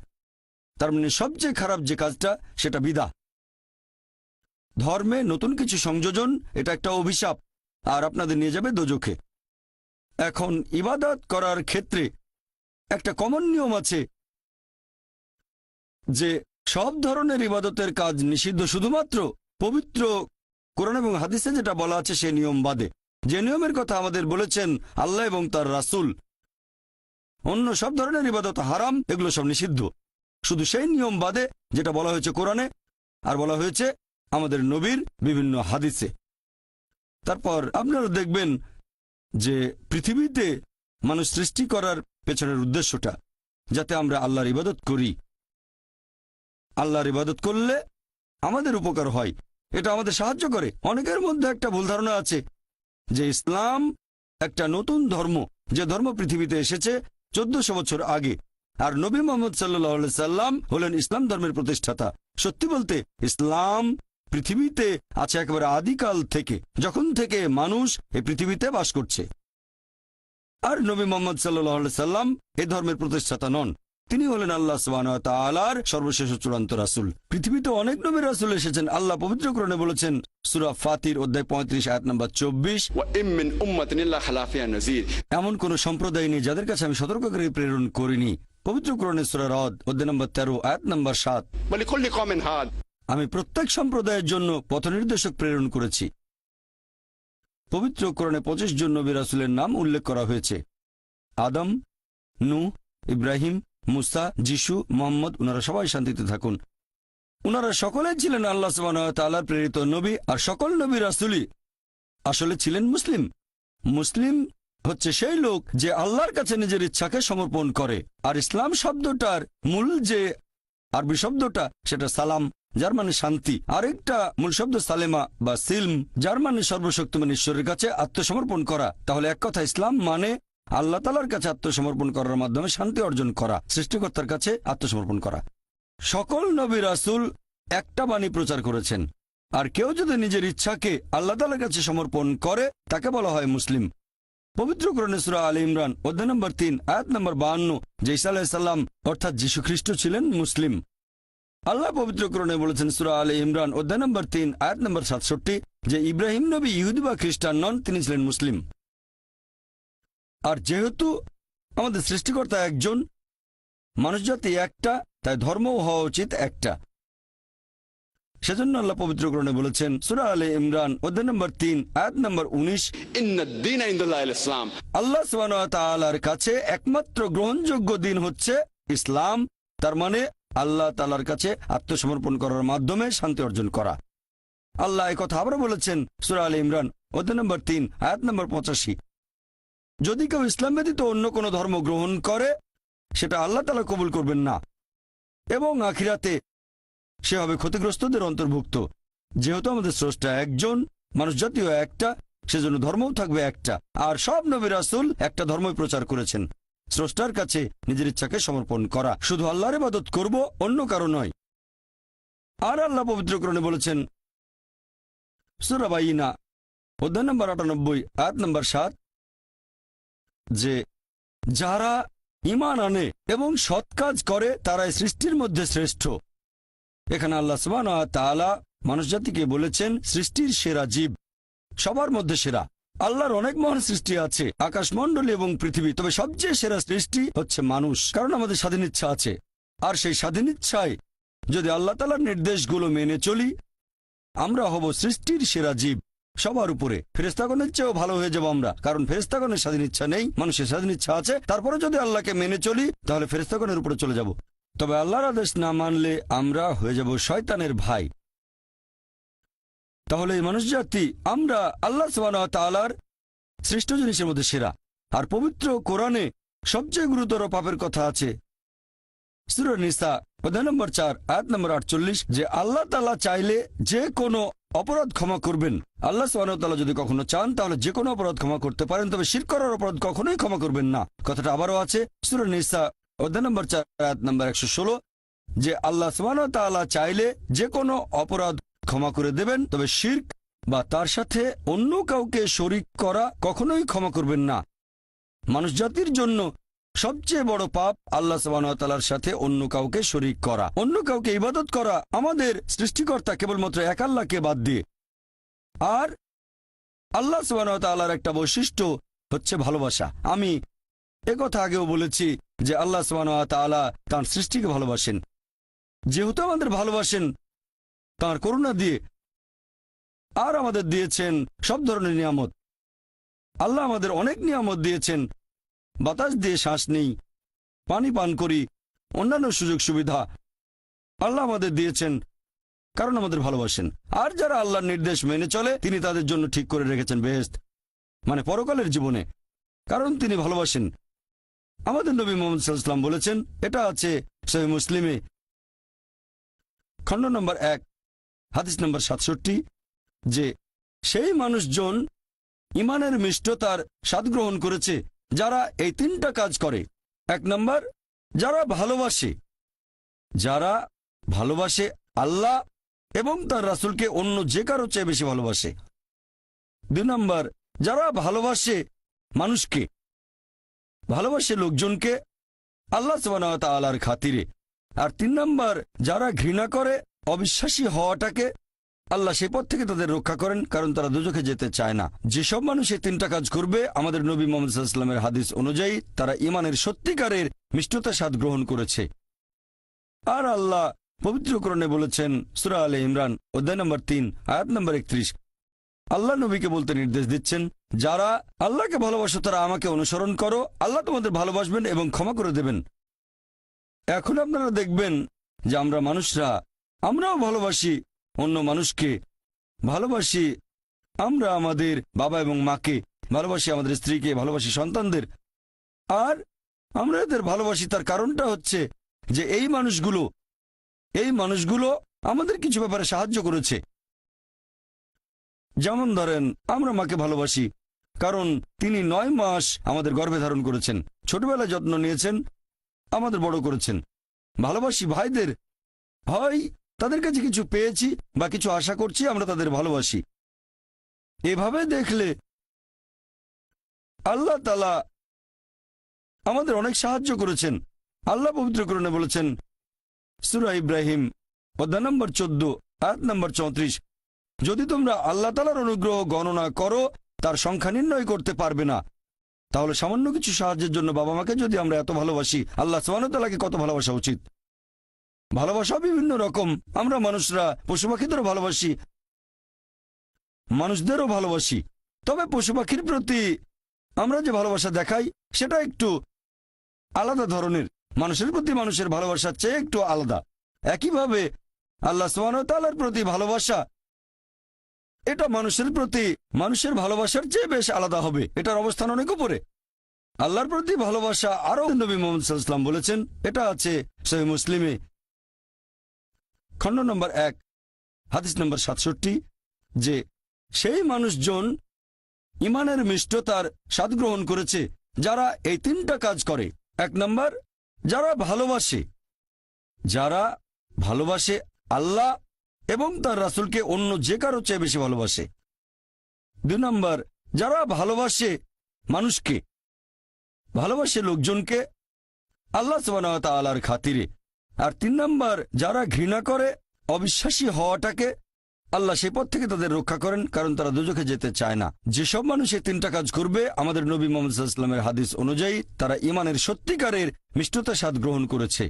তার মানে সবচেয়ে খারাপ যে কাজটা সেটা বিদআত। ধর্মে নতুন কিছু সংযোজন এটা একটা অভিশাপ আর আপনাদের নিয়ে যাবে দোজখে। এখন ইবাদত করার ক্ষেত্রে একটা কমন নিয়ম আছে যে সব ধরনের ইবাদতের কাজ নিষিদ্ধ শুধুমাত্র পবিত্র কোরআন এবং হাদিসে যেটা বলা আছে সেই নিয়ম বাদে। যে নিয়মের কথা আমাদের বলেছেন আল্লাহ এবং তার রাসূল, অন্য সব ধরনের ইবাদত হারাম, এগুলো সব নিষিদ্ধ, শুধু সেই নিয়ম বাদে যেটা বলা হয়েছে কোরআনে আর বলা হয়েছে আমাদের নবীর বিভিন্ন হাদিসে। তারপর আপনারা দেখবেন যে পৃথিবীতে মানুষ সৃষ্টি করার পেছনের উদ্দেশ্যটা যাতে আমরা আল্লাহর ইবাদত করি। আল্লাহর ইবাদত করলে আমাদের উপকার হয়, এটা আমাদের সাহায্য করে। অনেকের মধ্যে একটা ভুল ধারণা আছে যে ইসলাম একটা নতুন ধর্ম, যে ধর্ম পৃথিবীতে এসেছে 1400 বছর আগে, আর নবী মুহাম্মদ সাল্লাল্লাহু আলাইহি সাল্লাম হলেন ইসলাম ধর্মের প্রতিষ্ঠাতা। সত্যি বলতে ইসলাম পৃথিবীতে আছে একেবারে আদিকাল থেকে, যখন থেকে মানুষ এই পৃথিবীতে বাস করছে। আর নবী মুহাম্মদ সাল্লাল্লাহু আলাইহি সাল্লাম এই ধর্মের প্রতিষ্ঠাতা নন, তিনি হলেন আল্লাহ সুবহানাহু ওয়া তাআলার সর্বশেষ চূড়ান্ত রাসূল। পৃথিবীতে অনেক নবী রাসূল এসেছেন। আল্লাহ পবিত্র কোরআনে বলেছেন সূরা ফাতির অধ্যায় 35 আয়াত নম্বর 24, وإن من أمة إلا خلا فيها نذير। এমন কোন সম্প্রদায় নেই যাদের কাছে আমি সতর্ককারী প্রেরণ করিনি। পবিত্র কোরআনে সূরা রদ অধ্যায় নম্বর 13 আয়াত নম্বর 7, ولكل قوم هاد। আমি প্রত্যেক সম্প্রদায়ের জন্য পথনির্দেশক প্রেরণ করেছি। পবিত্র কোরআনে 25 জন নবী রাসূলের নাম উল্লেখ করা হয়েছে। আদম, নূহ, ইব্রাহিম, মুসা, যিশু, মুহাম্মদ, ওনারা সবাই শান্তিতে থাকুন। ওনারা সকলেই ছিলেন আল্লাহ সুবহানাহু ওয়া তাআলার প্রেরিত নবী, আর সকল নবী রাসূলই আসলে ছিলেন মুসলিম। মুসলিম হচ্ছে সেই লোক যে আল্লাহর কাছে নিজের ইচ্ছাকে সমর্পণ করে। আর ইসলাম শব্দটার মূল যে আরবি শব্দটা সেটা সালাম, যার মানে শান্তি। আরেকটা মূল শব্দ সালেমা বা সিলম, যার মানে সর্বশক্তিমান ঈশ্বরের কাছে আত্মসমর্পণ করা। তাহলে এক কথা ইসলাম মানে আল্লাহ তাআলার কাছে আত্মসমর্পণ করার মাধ্যমে শান্তি অর্জন করা, সৃষ্টিকর্তার কাছে আত্মসমর্পণ করা। সকল নবী রাসূল একটা বাণী প্রচার করেছেন, আর কেউ যদি নিজের ইচ্ছাকে আল্লাহ তাআলার কাছে সমর্পণ করে তাকে বলা হয় মুসলিম। পবিত্র কোরআনে সূরা আলে ইমরান অধ্যায় নম্বর 3 আয়াত নম্বর 52 যে ঈসা আলাইহিস সালাম অর্থাৎ যীশু খ্রিস্ট ছিলেন মুসলিম। আল্লাহ পবিত্র কোরআনে বলেছেন সূরা আলে ইমরান অধ্যায় নম্বর 3 আয়াত নম্বর 67 যে ইব্রাহিম নবী ইহুদি বা খ্রিস্টান নন, তিনি ছিলেন মুসলিম। আর যেহেতু আমাদের সৃষ্টিকর্তা একজন, মানুষজাতি একটা, তাই ধর্মও হওয়া উচিত একটা। সেজন্য আল্লাহ পবিত্র কোরআনে বলেছেন সূরা আলে ইমরান অধ্যায় নম্বর 3 আয়াত নম্বর 19 ইন্নাদ-দীনা ইনদাল্লাহিল ইসলাম। আল্লাহ সুবহানাহু ওয়া তাআলার কাছে একমাত্র গ্রহণযোগ্য দিন হচ্ছে ইসলাম। তার মানে আল্লাহ তাআলার কাছে আত্মসমর্পণ করার মাধ্যমে শান্তি অর্জন করা। আল্লাহ এই কথা আবার বলেছেন সূরা আলে ইমরান অধ্যায় নম্বর 3 আয়াত নম্বর 85 যদি কেউ ইসলাম ব্যতীত অন্য কোনো ধর্ম গ্রহণ করে সেটা আল্লাহ তাআলা কবুল করবেন না এবং আখিরাতে সে হবে ক্ষতিগ্রস্তদের অন্তর্ভুক্ত। যেহেতু আমাদের স্রষ্টা একজন, মানুষ জাতীয় একটা, সেজন্য ধর্মও থাকবে একটা। আর সব নবী রাসূল একটা ধর্মই প্রচার করেছেন, স্রষ্টার কাছে নিজের ইচ্ছাকে সমর্পণ করা। শুধু আল্লাহর ইবাদত করব, অন্য কারো নয়। আর আল্লাহ পবিত্র কোরআনে বলেছেন সূরা বাইনা অধ্যায় নম্বর 98 আয়াত নম্বর 7 যে যারা ঈমান আনে এবং সৎ কাজ করে তারাই সৃষ্টির মধ্যে শ্রেষ্ঠ। এখানে আল্লাহ সুবহানাহু ওয়া তাআলা মানুষজাতিকে বলেছেন সৃষ্টির সেরা জীব, সবার মধ্যে সেরা। আল্লাহর অনেক মহান সৃষ্টি আছে, আকাশমণ্ডলী এবং পৃথিবী, তবে সবচেয়ে সেরা সৃষ্টি হচ্ছে মানুষ। কারণ আমাদের স্বাধীন ইচ্ছা আছে, আর সেই স্বাধীন ইচ্ছায় যদি আল্লাহ তাআলার নির্দেশগুলো মেনে চলি আমরা হব সৃষ্টির সেরা জীব, সবার উপরে। ফেরেশতাগণের চেয়েও ভালো হয়ে যাব আমরা, কারণ ফেরেশতাগণের স্বাধীন ইচ্ছা নেই, মানুষের স্বাধীন ইচ্ছা আছে। তারপরে যদি আল্লাহকে মেনে চলি তাহলে ফেরেশতাগণের উপরে চলে যাব। তবে আল্লাহর আদেশ না মানলে আমরা হয়ে যাব শয়তানের ভাই। তাহলে এই মানুষ জাতি আমরা আল্লাহ সুবহানাহু ওয়া তাআলার সৃষ্ট জিনিসের মধ্যে সেরা। আর পবিত্র কোরআনে সবচেয়ে গুরুতর পাপের কথা আছে সূরা নিসা অধ্যায় নম্বর 4 আয়াত নম্বর 48 যে আল্লাহ তাআলা চাইলে যে কোনো অপরাধ ক্ষমা করবেন। আল্লাহ সুবহানাহু ওয়া তাআলা যদি কখনো চান তাহলে যে কোনো অপরাধ ক্ষমা করতে পারেন, তবে শিরক করার অপরাধ কখনোই ক্ষমা করবেন না। কথাটা আবারও আছে সূরা নিসা অধ্যায় নম্বর 4 আয়াত নম্বর 116 যে আল্লাহ সুবহানাহু ওয়া তাআলা চাইলে যে কোনো অপরাধ ক্ষমা করে দেবেন, তবে শিরক বা তার সাথে অন্য কাউকে শরীক করা কখনোই ক্ষমা করবেন না। মানুষ জাতির জন্য সবচেয়ে বড় পাপ আল্লাহ সুবহানাহু ওয়া তাআলার সাথে অন্য কাউকে শরীক করা, অন্য কাউকে ইবাদত করা আমাদের সৃষ্টিকর্তা কেবলমাত্র এক আল্লাহকে বাদ দিয়ে। আর আল্লাহ সুবহানাহু ওয়া তাআলার একটা বৈশিষ্ট্য হচ্ছে ভালোবাসা। আমি একথা আগেও বলেছি যে আল্লাহ সুবহানাহু ওয়া তাআলা তাঁর সৃষ্টিকে ভালোবাসেন। যেহেতু আমাদের ভালোবাসেন তাঁর করুণা দিয়ে, আর আমাদের দিয়েছেন সব ধরনের নিয়ামত। আল্লাহ আমাদের অনেক নিয়ামত দিয়েছেন, বাতাস দিয়ে শ্বাস নেই, পানি পান করি, অন্যান্য সুযোগ সুবিধা আল্লাহ আমাদের দিয়েছেন কারণ আমাদের ভালোবাসেন। আর যারা আল্লাহর নির্দেশ মেনে চলে তিনি তাদের জন্য ঠিক করে রেখেছেন বেহেশত, মানে পরকালের জীবনে, কারণ তিনি ভালোবাসেন। আমাদের নবী মুহাম্মদ সাল্লাল্লাহু আলাইহি ওয়াসাল্লাম বলেছেন, এটা আছে সহিহ মুসলিমে খণ্ড নম্বর 1 হাদিস নম্বর 67 যে সেই মানুষজন ঈমানের মিষ্টতার স্বাদ গ্রহণ করেছে যারা এই 3টা কাজ করে। 1 নম্বর যারা ভালোবাসে আল্লাহ এবং তার রাসূলকে অন্য যে কারো চেয়ে বেশি ভালোবাসে। 2 নম্বর যারা ভালোবাসে মানুষকে, ভালোবাসে লোকজনকে আল্লাহ সুবহানাহু ওয়া তাআলার খাতিরে। আর 3 নম্বর যারা ঘৃণা করে অবিশ্বাসী হওয়াটাকে, আল্লাহ সেই পথ থেকে তাদের রক্ষা করেন কারণ তারা দোজখে যেতে চায় না। যেসব মানুষ এই 3টা কাজ করবে আমাদের নবী মুহাম্মদ সাল্লাল্লাহু আলাইহি ওয়াসাল্লামের হাদিস অনুযায়ী তারা ঈমানের সত্যিকারের মিষ্টতার স্বাদ গ্রহণ করেছে। আর আল্লাহ পবিত্র কোরআনে বলেছেন সূরা আলে ইমরান অধ্যায় নম্বর 3 আয়াত নম্বর 31 আল্লাহ নবীকে বলতে নির্দেশ দিচ্ছেন, যারা আল্লাহকে ভালোবাসো তারা আমাকে অনুসরণ করো, আল্লাহ তোমাদের ভালোবাসবেন এবং ক্ষমা করে দেবেন। এখন আপনারা দেখবেন যে আমরা মানুষরা আমরাও ভালোবাসি অন্য মানুষকে, ভালোবাসি আমরা আমাদের বাবা এবং মাকে, ভালোবাসি আমাদের স্ত্রীকে, ভালোবাসি সন্তানদের। আর আমরা এদের ভালোবাসি তার কারণটা হচ্ছে যে এই মানুষগুলো আমাদের কিছু ব্যাপারে সাহায্য করেছে। যেমন ধরেন আমরা মাকে ভালোবাসি কারণ তিনি 9 মাস আমাদের গর্ভে ধারণ করেছেন, ছোটবেলায় যত্ন নিয়েছেন, আমাদের বড় করেছেন। ভালোবাসি ভাইদের, ভাই তাদের কাছে কিছু পেয়েছি বা কিছু আশা করছি, আমরা তাদের ভালোবাসি। এভাবে দেখলে আল্লাহ তাআলা আমাদের অনেক সাহায্য করেছেন। আল্লাহ পবিত্র কোরআনে বলেছেন, সূরা ইব্রাহিম অধ্যায় নম্বর 14 আয়াত নম্বর 34, যদি তোমরা আল্লাহ তাআলার অনুগ্রহ গণনা করো তার সংখ্যা নির্ণয় করতে পারবে না। তাহলে সামান্য কিছু সাহায্যের জন্য বাবা মাকে যদি আমরা এত ভালোবাসি, আল্লাহ সুবহানাহু ওয়া তাআলাকে কত ভালোবাসা উচিত। ভালোবাসা বিভিন্ন রকম। আমরা মানুষরা পশু পাখিদেরও ভালোবাসি, মানুষদেরও ভালোবাসি। তবে পশু পাখির প্রতি আমরা যে ভালোবাসা দেখাই সেটা একটু আলাদা ধরনের। মানুষের প্রতি মানুষের ভালোবাসার চেয়ে একটু আলাদা। একইভাবে আল্লাহ সুবহানাহু ওয়া তাআলার প্রতি ভালোবাসা, এটা মানুষের প্রতি মানুষের ভালোবাসার চেয়ে বেশ আলাদা হবে। এটার অবস্থান অনেক উপরে। আল্লাহর প্রতি ভালোবাসা আরও নবী মুহাম্মদ সাল্লাল্লাহু আলাইহি ওয়াসাল্লাম বলেছেন, এটা আছে সহিহ মুসলিমে খণ্ড নম্বর 1 হাদিস নম্বর 67, যে সেই মানুষজন ঈমানের মিষ্টতার স্বাদ গ্রহণ করেছে যারা এই 3টা কাজ করে। 1 নম্বর, যারা ভালোবাসে আল্লাহ এবং তার রাসূলকে অন্য যে কারো চেয়ে বেশি ভালোবাসে। 2 নম্বর, যারা ভালোবাসে মানুষকে, ভালোবাসে লোকজনকে আল্লাহ সুবহানাহু ওয়া তাআলার খাতিরে। আর 3 নম্বর, যারা ঘৃণা করে অবিশ্বাসী হওয়াটাকে, আল্লাহ সেই পথ থেকে তাদের রক্ষা করেন, কারণ তারা দোজখে যেতে চায় না। যেসব মানুষ এই 3টা কাজ করবে, আমাদের নবী মুহাম্মদ সাল্লাল্লাহু আলাইহি ওয়াসাল্লামের হাদিস অনুযায়ী তারা ঈমানের সত্যিকারের মিষ্টতার স্বাদ গ্রহণ করেছে।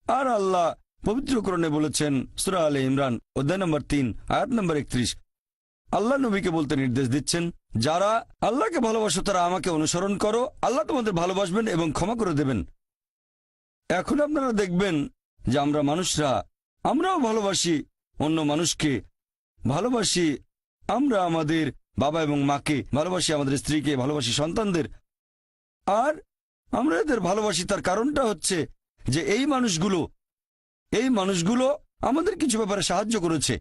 আর আল্লাহ পবিত্র কোরআনে বলেছেন, সূরা আলে ইমরান অধ্যায় নম্বর 3 আয়াত নম্বর 31, আল্লাহ নবীকে বলতে নির্দেশ দিচ্ছেন, যারা আল্লাহকে ভালোবাসো তারা আমাকে অনুসরণ করো, আল্লাহ তোমাদের ভালোবাসবেন এবং ক্ষমা করে দেবেন। এখন আপনারা দেখবেন যে আমরা মানুষরা, আমরাও ভালোবাসি অন্য মানুষকে, ভালোবাসি আমরা আমাদের বাবা এবং মাকে, ভালোবাসি আমাদের স্ত্রীকে, ভালোবাসি সন্তানদের। আর আমরা এদের ভালোবাসি তার কারণটা হচ্ছে যে এই মানুষগুলো আমাদের কিছু ব্যাপারে সাহায্য করেছে।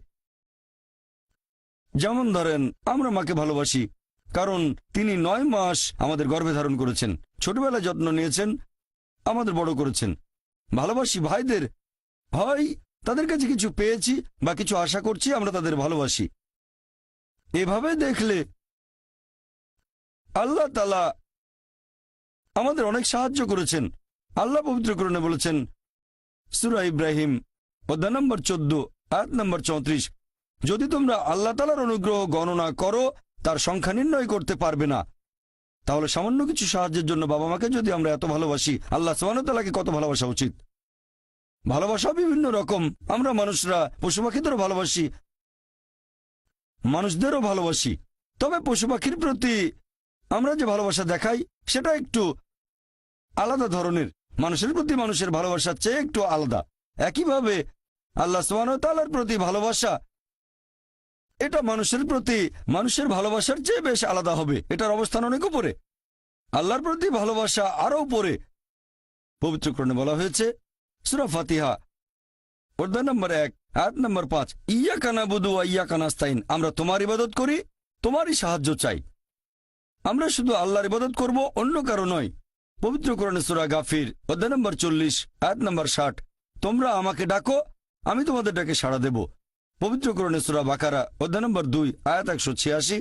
যেমন ধরেন, আমরা মাকে ভালোবাসি কারণ তিনি 9 মাস আমাদের গর্ভে ধারণ করেছেন, ছোটবেলায় যত্ন নিয়েছেন, আমাদের বড় করেছেন। ভালোবাসি ভাইদের, হয় তাদের কাছে কিছু পেয়েছি বা কিছু আশা করছি, আমরা তাদের ভালোবাসি। এভাবে দেখলে আল্লাহ তাআলা আমাদের অনেক সাহায্য করেছেন। আল্লাহ পবিত্র কোরআনে বলেছেন, সূরা ইব্রাহিম অধ্যায় নম্বর 14 আয়াত নম্বর 34, যদি তোমরা আল্লাহ তাআলার অনুগ্রহ গণনা করো তার সংখ্যা নির্ণয় করতে পারবে না। তাহলে সামান্য কিছু সাহায্যের জন্য বাবা মাকে যদি আমরা এত ভালোবাসি, আল্লাহ সুবহানাহু ওয়া তাআলাকে কত ভালোবাসা উচিত। ভালোবাসা বিভিন্ন রকম। আমরা মানুষরা পশু পাখিদেরও ভালোবাসি, মানুষদেরও ভালোবাসি। তবে পশু পাখির প্রতি আমরা যে ভালোবাসা দেখাই সেটা একটু আলাদা ধরনের। মানুষের প্রতি মানুষের ভালোবাসার চেয়ে একটু আলাদা। একইভাবে আল্লাহ সুবহানাহু ওয়া তাআলার প্রতি ভালোবাসা, এটা মানুষের প্রতি মানুষের ভালোবাসার চেয়ে বেশ আলাদা হবে। এটার অবস্থান অনেক উপরে। আল্লাহর প্রতি ভালোবাসা আরও উপরে। পবিত্র কোরআনে বলা হয়েছে, সূরা ফাতিহা অধ্যায় নম্বর 1 আয়াত নম্বর 5, ইয়াকা নাবুদু ওয়া ইয়াকা নাস্তাইন, আমরা তোমার ইবাদত করি, তোমারই সাহায্য চাই। আমরা শুধু আল্লাহর ইবাদত করব, অন্য কারো নয়। পবিত্র কোরআনে সূরা গাফির অধ্যায় নম্বর 40 আয়াত নম্বর 60, তোমরা আমাকে ডাকো, আমি তোমাদের ডাকে সাড়া দেব। পবিত্র কোরআনে সূরা বাকারা অধ্যায় নম্বর 2 আয়াত 186,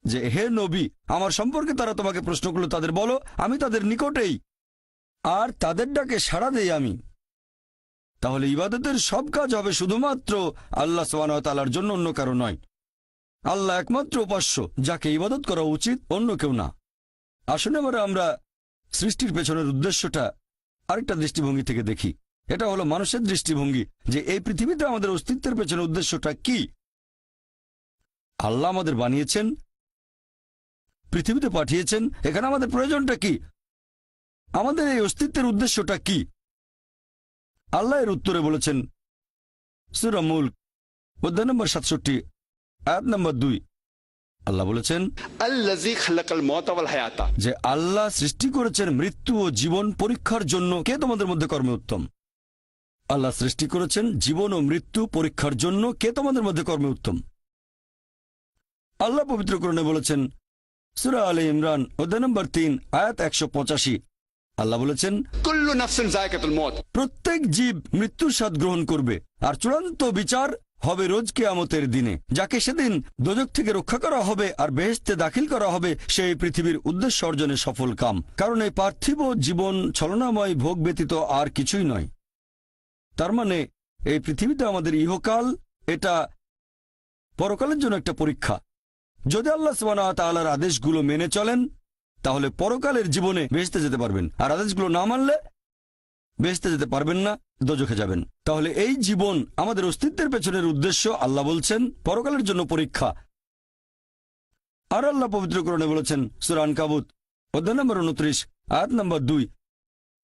যে হে নবী, আমার সম্পর্কে তারা তোমাকে প্রশ্ন করলো, তাদের বলো আমি তাদের নিকটেই, আর তাদের ডাকে সাড়া দেই আমি। তাহলে ইবাদতের সব কাজ হবে শুধুমাত্র আল্লাহ সুবহানাহু ওয়া তাআলার জন্য, অন্য কারো নয়। আল্লাহ একমাত্র উপাস্য, যাকে ইবাদত করা উচিত, অন্য কেউ না। আসুন এবার আমরা সৃষ্টির পেছনের উদ্দেশ্যটা আরেকটা দৃষ্টিভঙ্গি থেকে দেখি। এটা হলো মানুষের দৃষ্টিভঙ্গি, যে এই পৃথিবীতে আমাদের অস্তিত্বের পেছনের উদ্দেশ্যটা কি। আল্লাহ আমাদের বানিয়েছেন, পৃথিবীতে পাঠিয়েছেন, এখানে আমাদের প্রয়োজনটা কি, আমাদের এই অস্তিত্বের উদ্দেশ্যটা কি। আল্লাহ এর উত্তরে বলেছেন, সূরা মুলক অধ্যায় নম্বর 67 আয়াত নম্বর 2, আল্লাহ বলেছেন, আল্লাযী খালাকাল মাউতা ওয়াল হায়াতা, যে আল্লাহ সৃষ্টি করেছেন মৃত্যু ও জীবন পরীক্ষার জন্য। কে তোমাদের মধ্যে কর্মে উত্তম? আল্লাহ সৃষ্টি করেছেন জীবন ও মৃত্যু পরীক্ষার জন্য। কে তোমাদের মধ্যে কর্মে উত্তম? আল্লাহ পবিত্র কোরআনে বলেছেন, সূরা আলে ইমরান অধ্যায় নম্বর 3 আয়াত 185, আল্লাহ বলেছেন, কুল্লু নাফসিন যায়কাতুল মউত, প্রত্যেক জীব মৃত্যুর স্বাদ গ্রহণ করবে, আর চূড়ান্ত বিচার হবে রোজ কিয়ামতের দিনে, যাকে সেদিন দোজখ থেকে রক্ষা করা হবে আর বেহেশতে দাখিল করা হবে, সেই পৃথিবীর উদ্দেশ্য অর্জনে সফল কাম। কারণ এই পার্থিব জীবন ছলনাময় ভোগ ব্যতীত আর কিছুই নয়। তার মানে এই পৃথিবীতে আমাদের ইহকাল, এটা পরকালের জন্য একটা পরীক্ষা। যদি আল্লাহ সুবহানাহু ওয়া তাআলার আদেশগুলো মেনে চলেন তাহলে পরকালের জীবনে বেহেশতে যেতে পারবেন, আর আদেশগুলো না মানলে বেহেশতে যেতে পারবেন না, দোজখে যাবেন। তাহলে এই জীবন আমাদের অস্তিত্বের পেছনের উদ্দেশ্য, আল্লাহ বলছেন, পরকালের জন্য পরীক্ষা। আর আল্লাহ পবিত্র কোরআনে বলেছেন সূরা আনকাবুত অধ্যায় নম্বর 29 আয়াত নম্বর 2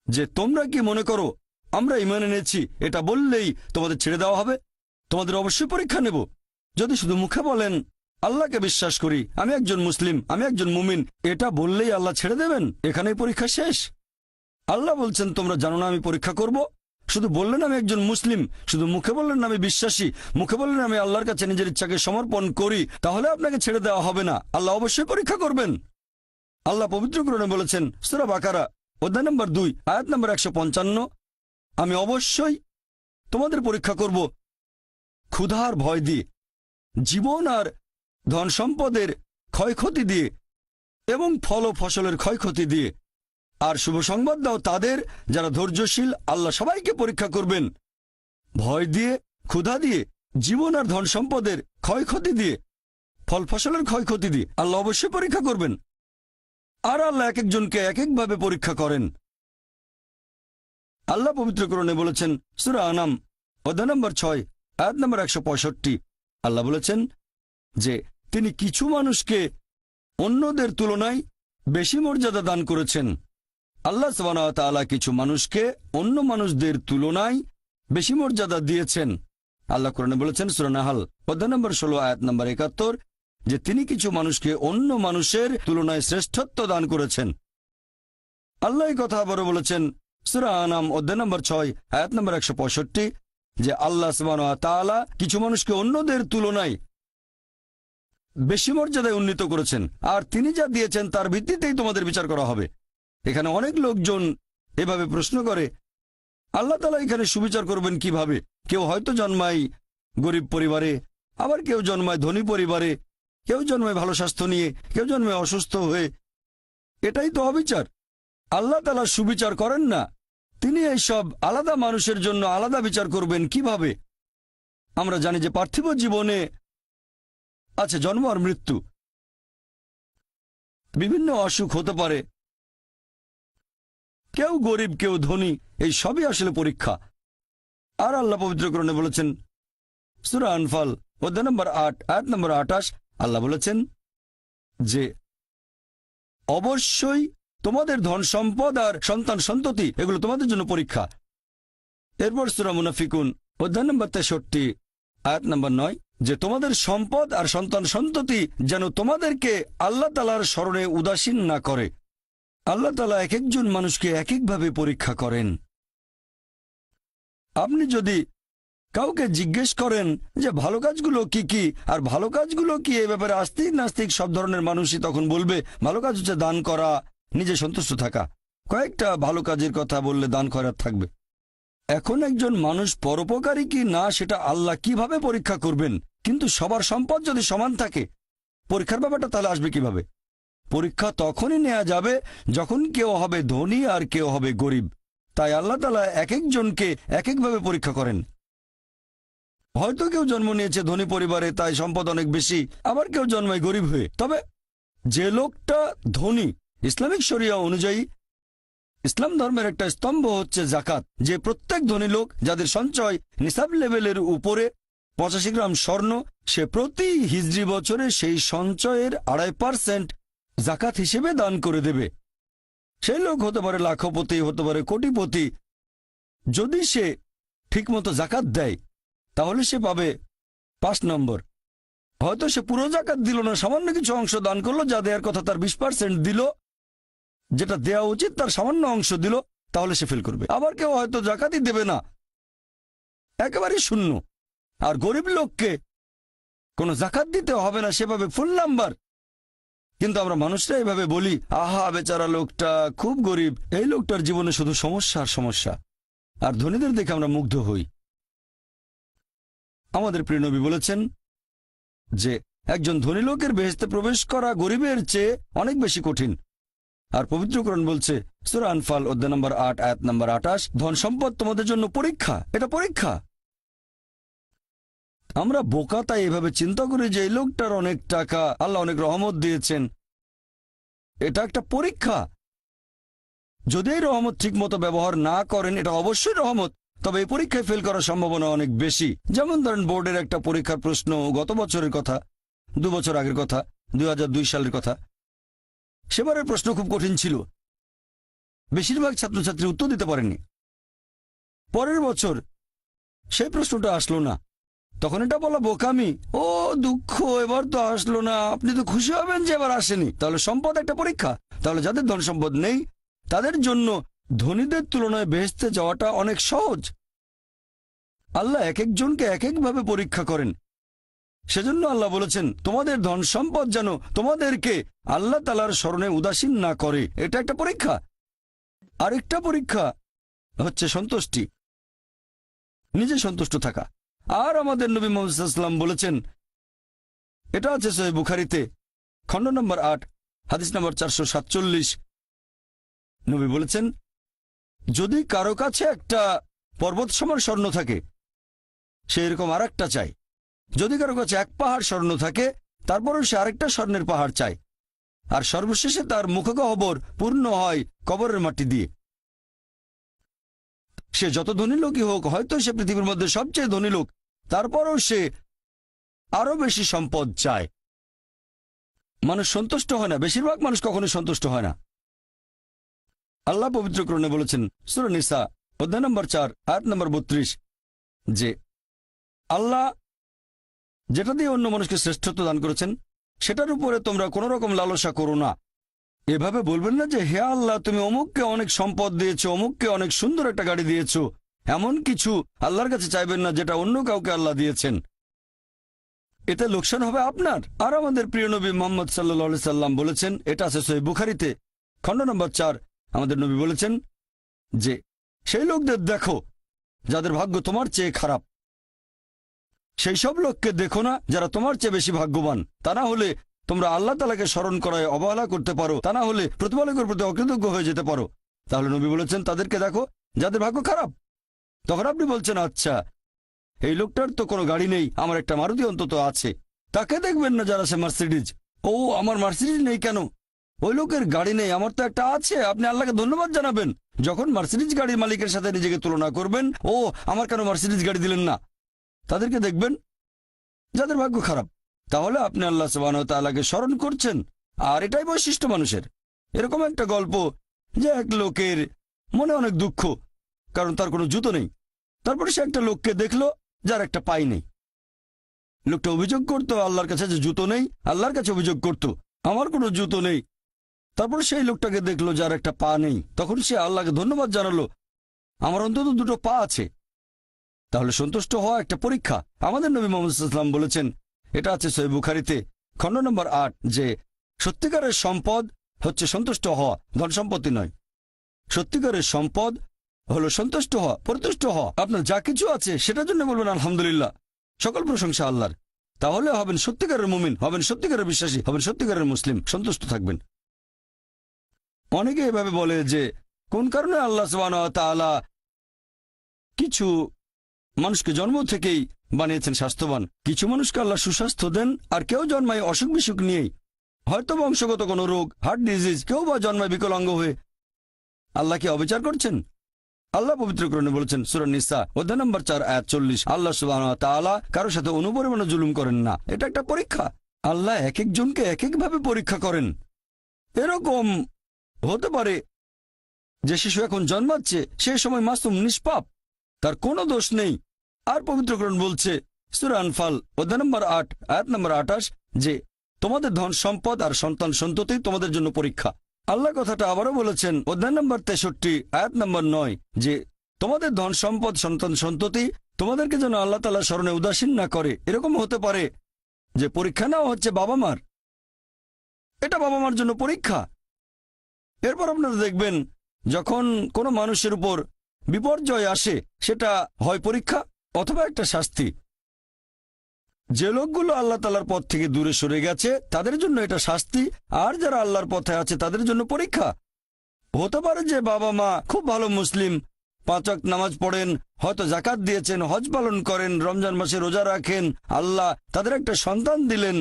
যে তোমরা কি মনে করো আমরা ঈমান এনেছি এটা বললেই তোমাদের ছেড়ে দেওয়া হবে? তোমাদের অবশ্যই পরীক্ষা নেব। যদি শুধু মুখে বলেন আল্লাহকে বিশ্বাস করি, আমি একজন মুসলিম, আমি একজন মুমিন, এটা বললেই আল্লাহ ছেড়ে দেবেন? এখানেই পরীক্ষা শেষ? আল্লাহ বলছেন তোমরা জানো না আমি পরীক্ষা করব? শুধু বললেন আমি একজন মুসলিম, শুধু মুখে বললেন আমি বিশ্বাসী, মুখে বললেন আমি আল্লাহর কাছে নিজের ইচ্ছাকে সমর্পণ করি, তাহলে আপনাকে ছেড়ে দেওয়া হবে না। আল্লাহ অবশ্যই পরীক্ষা করবেন। আল্লাহ পবিত্র কোরআনে বলেছেন সূরা বাকারা অধ্যায় নম্বর 2 আয়াত নম্বর 155 আমি অবশ্যই তোমাদের পরীক্ষা করব ক্ষুধার ভয় দিয়ে, জীবন আর ধন সম্পদের ক্ষয়ক্ষতি দিয়ে এবং ফল ও ফসলের ক্ষয়ক্ষতি দিয়ে। আর শুভ সংবাদ দাও তাদের যারা ধৈর্যশীল, আল্লাহ সবাইকে পরীক্ষা করবেন ভয় দিয়ে, ক্ষুধা দিয়ে, জীবন আর ধন সম্পদের ক্ষয়ক্ষতি দিয়ে, ফল ফসলের ক্ষয়ক্ষতি দিয়ে। আল্লাহ অবশ্যই পরীক্ষা করবেন। আর আল্লাহ এক একজনকে এক একভাবে পরীক্ষা করেন। আল্লাহ পবিত্র কোরআনে বলেছেন সূরা আনাম অধ্যায় নম্বর 6 আয়াত নম্বর 165 আল্লাহ বলেছেন যে তিনি কিছু মানুষকে অন্যদের তুলনায় বেশি মর্যাদা দান করেছেন। আল্লাহ সুবহানাহু ওয়া তাআলা কিছু মানুষকে অন্য মানুষদের তুলনায় বেশি মর্যাদা দিয়েছেন। আল্লাহ কোরআনে বলেছেন সূরা নাহাল অধ্যায় নম্বর 16 আয়াত নম্বর 71 যে তিনি কিছু মানুষকে অন্য মানুষের তুলনায় শ্রেষ্ঠত্ব দান করেছেন। আল্লাহ এই কথা আবারও বলেছেন সূরা আনাম অধ্যায় নম্বর 6 আয়াত নম্বর 165 যে আল্লাহ সুবহানাহু ওয়া তাআলা কিছু মানুষকে অন্যদের তুলনায় বেশি মর্যাদায় উন্নীত করেছেন, আর তিনি যা দিয়েছেন তার ভিত্তিতেই তোমাদের বিচার করা হবে। এখানে অনেক লোকজন এভাবে প্রশ্ন করে আল্লাহ তাআলা এখানে সুবিচার করবেন কিভাবে? কেউ হয়তো জন্মায় গরিব পরিবারে, আবার কেউ জন্মায় ধনী পরিবারে, কেউ জন্মায় ভালো স্বাস্থ্য নিয়ে, কেউ জন্মায় অসুস্থ হয়ে। এটাই তো অবিচার। আল্লাহ তাআলা সুবিচার করেন না। তিনি এইসব আলাদা মানুষের জন্য আলাদা বিচার করবেন কিভাবে? আমরা জানি যে পার্থিব জীবনে আছে জন্ম আর মৃত্যু, বিভিন্ন অসুখ হতে পারে, কেউ গরিব কেউ ধনী, এই সবই আসলে পরীক্ষা। আর আল্লাহ পবিত্র কোরআনে বলেছেন সূরা আনফাল অধ্যায় নম্বর 8 আয়াত নম্বর 28 আল্লাহ বলেছেন যে অবশ্যই তোমাদের ধন সম্পদ আর সন্তান সন্ততি এগুলো তোমাদের জন্য পরীক্ষা। এরপর সূরা মুনাফিকুন অধ্যায় নম্বর 63 আয়াত নম্বর 9 যে তোমাদের সম্পদ আর সন্তান সন্ততি যেন তোমাদেরকে আল্লাহ তাআলার স্মরণে উদাসীন না করে। আল্লাহ তাআলা এক একজন মানুষকে এক একভাবে পরীক্ষা করেন। আপনি যদি কাউকে জিজ্ঞেস করেন যে ভালো কাজগুলো কি কি আর ভালো কাজগুলো কি, এ ব্যাপারে আস্তিক নাস্তিক সব ধরনের মানুষই তখন বলবে ভালো কাজ হচ্ছে দান করা, নিজে সন্তুষ্ট থাকা। কয়েকটা ভালো কাজের কথা বললে দান খয়রাত থাকবে। এখন একজন মানুষ পরোপকারী কি না সেটা আল্লাহ কিভাবে পরীক্ষা করবেন? কিন্তু সবার সম্পদ যদি সমান থাকে, পরীক্ষার ব্যাপারটা তাহলে আসবে কিভাবে? পরীক্ষা তখনই নেওয়া যাবে যখন কেউ হবে ধনী আর কেউ হবে গরিব। তাই আল্লাহ তাআলা এক একজনকে এক একভাবে পরীক্ষা করেন। হয়তো কেউ জন্ম নিয়েছে ধনী পরিবারে, তাই সম্পদ অনেক বেশি, আবার কেউ জন্মায় গরিব হয়ে। তবে যে লোকটা ধনী, ইসলামিক শরিয়া অনুযায়ী ইসলাম ধর্মের একটা স্তম্ভ হচ্ছে জাকাত, যে প্রত্যেক ধনী লোক যাদের সঞ্চয় নিসাব লেভেলের উপরে 85 গ্রাম স্বর্ণ, সে প্রতি হিজরি বছরে সেই সঞ্চয়ের 2.5% জাকাত হিসেবে দান করে দেবে। সেই লোক হতে পারে লাখপতি, হতে পারে কোটিপতি। যদি সে ঠিকমতো জাকাত দেয় তাহলে সে পাবে 5 নম্বর। হয়তো সে পুরো জাকাত দিল না, সামান্য কিছু অংশ দান করলো, যা দেওয়ার কথা তার 20% দিল, যেটা দেওয়া উচিত তার সামান্য অংশ দিল, তাহলে সে ফেল করবে। আবার কেউ হয়তো জাকাতই দেবে না, একেবারে শূন্য। আর গরিব লোককে কোনো জাকাত দিতে হবে না, সেভাবে ফুল নাম্বার। কিন্তু আমরা মানুষরা এইভাবে বলি, আহা বেচারা লোকটা খুব গরিব, এই লোকটার জীবনে শুধু সমস্যা আর সমস্যা। আর ধনীদের দেখে আমরা মুগ্ধ হই। আমাদের প্রিয় নবী বলেছেন যে একজন ধনী লোকের বেহেশতে প্রবেশ করা গরিবের চেয়ে অনেক বেশি কঠিন। আর পবিত্র কোরআন বলছে সূরা আনফাল অধ্যায় নম্বর 8 আয়াত নম্বর 28, ধন সম্পদ তোমাদের জন্য পরীক্ষা, এটা পরীক্ষা। আমরা বোকা তাই এভাবে চিন্তা করি যে এই লোকটার অনেক টাকা, আল্লাহ অনেক রহমত দিয়েছেন, এটা একটা পরীক্ষা। যদি এই রহমত ঠিক মতো ব্যবহার না করেন এটা অবশ্যই রহমত, তবে এই পরীক্ষায় ফেল করার সম্ভাবনা অনেক বেশি। যেমন ধরেন বোর্ডের একটা পরীক্ষার প্রশ্ন গত বছরের কথা, 2 বছর আগের কথা, 2002 সালের কথা। সেবারের প্রশ্ন খুব কঠিন ছিল, বেশিরভাগ ছাত্রছাত্রী উত্তর দিতে পারেননি। পরের বছর সেই প্রশ্নটা আসলো না, তখন এটা বলা বোকামি, ও দুঃখ এবার তো আসলো না, আপনি তো খুশি হবেন যে এবার আসেনি। তাহলে সম্পদ একটা পরীক্ষা। তাহলে যাদের ধন সম্পদ নেই তাদের জন্য ধনীদের তুলনায় বেহেশতে যাওয়াটা অনেক সহজ। আল্লাহ এক একজনকে এক একভাবে পরীক্ষা করেন। সেজন্য আল্লাহ বলেছেন তোমাদের ধন সম্পদ যেন তোমাদেরকে আল্লাহ তাআলার স্মরণে উদাসীন না করে, এটা একটা পরীক্ষা। আরেকটা পরীক্ষা হচ্ছে সন্তুষ্টি, নিজে সন্তুষ্ট থাকা। আর আমাদের নবী মুহাম্মদ সাল্লাল্লাহু আলাইহি ওয়াসাল্লাম বলেছেন, এটা আছে সহিহ বুখারীতে খণ্ড নম্বর 8 হাদিস নম্বর 447, নবী বলেছেন যদি কারো কাছে একটা পর্বত সমান স্বর্ণ থাকে সে এরকম আরেকটা চায়, যদি কারো কাছে এক পাহাড় স্বর্ণ থাকে তারপরও সে আরেকটা স্বর্ণের পাহাড় চায়, আর সর্বশেষে তার মুখগহ্বর পূর্ণ হয় কবরের মাটি দিয়ে। সে যত ধনী লোকই হোক, হয়তো সে পৃথিবীর মধ্যে সবচেয়ে ধনী লোক, তারপরও সে আরো বেশি সম্পদ চায়। মানুষ সন্তুষ্ট হয় না, বেশিরভাগ মানুষ কখনো সন্তুষ্ট হয় না। আল্লাহ পবিত্র কোরআনে বলেছেন সূরা নিসা অধ্যায় নম্বর 4 আয়াত নম্বর 32 যে আল্লাহ যেটা দিয়ে অন্য মানুষকে শ্রেষ্ঠত্ব দান করেছেন সেটার উপরে তোমরা কোনো রকম লালসা করো না। এভাবে বলবেন না যে হে আল্লাহ তুমি অমুককে অনেক সম্পদ দিয়েছো, অমুককে অনেক সুন্দর একটা গাড়ি দিয়েছো, এমন কিছু আল্লাহর কাছে চাইবেন না যেটা অন্য কাউকে আল্লাহ দিয়েছেন, এতে লোকসান হবে আপনার। আর আমাদের প্রিয় নবী মুহাম্মদ সাল্লাল্লাহু আলাইহি সাল্লাম বলেছেন, এটা আছে সহিহ বুখারীতে খণ্ড নম্বর 4, আমাদের নবী বলেছেন যে সেই লোকদের দেখো যাদের ভাগ্য তোমার চেয়ে খারাপ, সেই সব লোককে দেখো না যারা তোমার চেয়ে বেশি ভাগ্যবান। তা না হলে তোমরা আল্লাহ তাআলাকে স্মরণ করায় অবহেলা করতে পারো, তা না হলে প্রতিপালকের প্রতি অকৃতজ্ঞ হয়ে যেতে পারো। তাহলে নবী বলেছেন তাদেরকে দেখো যাদের ভাগ্য খারাপ। তখন আপনি বলছেন আচ্ছা এই লোকটার তো কোনো গাড়ি নেই, আমার একটা মারুতি অন্তত আছে। তাকে দেখবেন না যারা সে মার্সিডিজ, ও আমার মার্সিডিজ নেই কেন, ওই লোকের গাড়ি নেই, আমার তো একটা আছে। আপনি আল্লাহকে ধন্যবাদ জানাবেন যখন মার্সিডিজ গাড়ির মালিকের সাথে নিজেকে তুলনা করবেন, ও আমার কেন মার্সিডিজ গাড়ি দিলেন না। তাদেরকে দেখবেন যাদের ভাগ্য খারাপ, তাহলে আপনি আল্লাহ সুবহানাহু ওয়া তাআলাকে স্মরণ করছেন। আর এটাই বৈশিষ্ট্য মানুষের। এরকম একটা গল্প যে এক লোকের মনে অনেক দুঃখ কারণ তার কোনো জুতো নেই, তারপরে সে একটা লোককে দেখলো যার একটা পাই নেই। লোকটা অভিযোগ করতো আল্লাহর কাছে যে জুতো নেই, আল্লাহর কাছে অভিযোগ করতো আমার কোনো জুতো নেই। তারপর সেই লোকটাকে দেখলো যার একটা পা নেই, তখন সে আল্লাহকে ধন্যবাদ জানালো আমার অন্তত 2টো পা আছে। তাহলে সন্তুষ্ট হওয়া একটা পরীক্ষা। আমাদের নবী মুহাম্মদ সাল্লাল্লাহু আলাইহি ওয়াসাল্লাম বলেছেন, এটা আছে সহিহ বুখারীতে খণ্ড নম্বর 8 যে সত্যিকারের সম্পদ হচ্ছে সন্তুষ্ট হওয়া, ধন সম্পত্তি নয়। সত্যিকারের সম্পদ হলো সন্তুষ্ট হওয়া, পরিতুষ্ট হওয়া। আপনার যা কিছু আছে সেটার জন্য বলবেন আলহামদুলিল্লাহ, সকল প্রশংসা আল্লাহর। তাহলে হবেন সত্যিকারের মুমিন, হবেন সত্যিকারের বিশ্বাসী, হবেন সত্যিকারের মুসলিম, সন্তুষ্ট থাকবেন। অনেকে এভাবে বলে যে কোন কারণে আল্লাহ সুবহানাহু ওয়া তাআলা কিছু মানুষকে জন্ম থেকেই বানিয়েছেন স্বাস্থ্যবান, কিছু মানুষকে আল্লাহ সুস্বাস্থ্য দেন, আর কেউ জন্মায় অসুখ বিসুখ নিয়েই, হয়তো বংশগত কোনো রোগ, হার্ট ডিজিজ, কেউ বা জন্মায় বিকলাঙ্গ হয়ে। আল্লাহ কি অবিচার করছেন? আল্লাহ পবিত্র কোরআনে বলেছেন সূরা নিসা অধ্যায় নম্বর 4 আয়াত 40, আল্লাহ সুবহানাহু ওয়া তাআলা কারো সাথে অনুপরিমাণে জুলুম করেন না। এটা একটা পরীক্ষা। আল্লাহ এক একজনকে এক একভাবে পরীক্ষা করেন। এরকম হতে পারে যে শিশু এখন জন্মাচ্ছে সে সময় মাসুম, নিষ্পাপ, তার কোনো দোষ নেই। আর পবিত্র কোরআন বলছে সূরা আনফাল অধ্যায় নম্বর 8 আয়াত নম্বর 28 যে তোমাদের ধন সম্পদ আর সন্তান সন্ততি তোমাদের জন্য পরীক্ষা। আল্লাহ কথাটা আবারও বলেছেন অধ্যায় নম্বর 63 আয়াত নম্বর 9 যে তোমাদের ধন সম্পদ সন্তান সন্ততি তোমাদেরকে যেন আল্লাহ তাআলার স্মরণে উদাসীন না করে। এরকম হতে পারে যে পরীক্ষা নেওয়া হচ্ছে বাবা মার, এটা বাবা মার জন্য পরীক্ষা। এরপর আপনারা দেখবেন যখন কোনো মানুষের উপর বিপর্যয় আসে সেটা হয় পরীক্ষা অথবা একটা শাস্তি। যে লোকগুলো আল্লাহ তাআলার পথ থেকে দূরে সরে গেছে তাদের জন্য এটা শাস্তি, আর যারা আল্লাহর পথে আছে তাদের জন্য পরীক্ষা। হতে পারে যে বাবা মা খুব ভালো মুসলিম, 5 ওয়াক্ত নামাজ পড়েন, হয়তো জাকাত দিয়েছেন, হজ পালন করেন, রমজান মাসে রোজা রাখেন, আল্লাহ তাদের একটা সন্তান দিলেন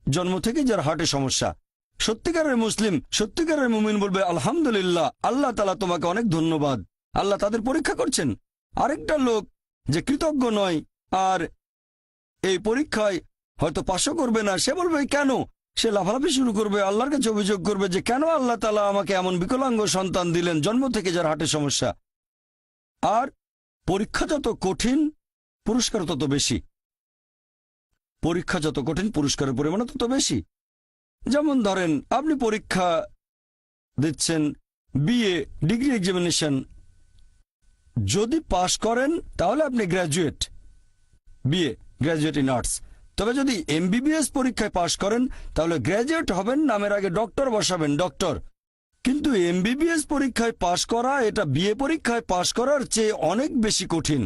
জন্ম থেকে যার হার্টে সমস্যা। সত্যিকারের মুসলিম, সত্যিকারের মুমিন বলবে আলহামদুলিল্লাহ, আল্লাহ তাআলা তোমাকে অনেক ধন্যবাদ, আল্লাহ তাদের পরীক্ষা করছেন। আরেকটা লোক যে কৃতজ্ঞ নয় আর এই পরীক্ষায় হয়তো পাশও করবে না, সে বলবে কেন, সে লাফালাফি শুরু করবে, আল্লাহর কাছে অভিযোগ করবে যে কেন আল্লাহ তাআলা আমাকে এমন বিকলাঙ্গ সন্তান দিলেন জন্ম থেকে যার হার্টে সমস্যা। আর পরীক্ষা যত কঠিন পুরস্কার তত বেশি, পরীক্ষা যত কঠিন পুরস্কারের পরিমাণ তত বেশি। যেমন ধরেন আপনি পরীক্ষা দিচ্ছেন বিএ ডিগ্রি এক্সামিনেশন, যদি পাশ করেন তাহলে আপনি graduate, BA graduate in arts. তবে যদি এমবিবিএস পরীক্ষায় পাশ করেন তাহলে গ্র্যাজুয়েট হবেন, নামের আগে ডক্টর বসাবেন, ডক্টর। কিন্তু এমবিবিএস পরীক্ষায় পাশ করা এটা বিএ পরীক্ষায় পাশ করার চেয়ে অনেক বেশি কঠিন।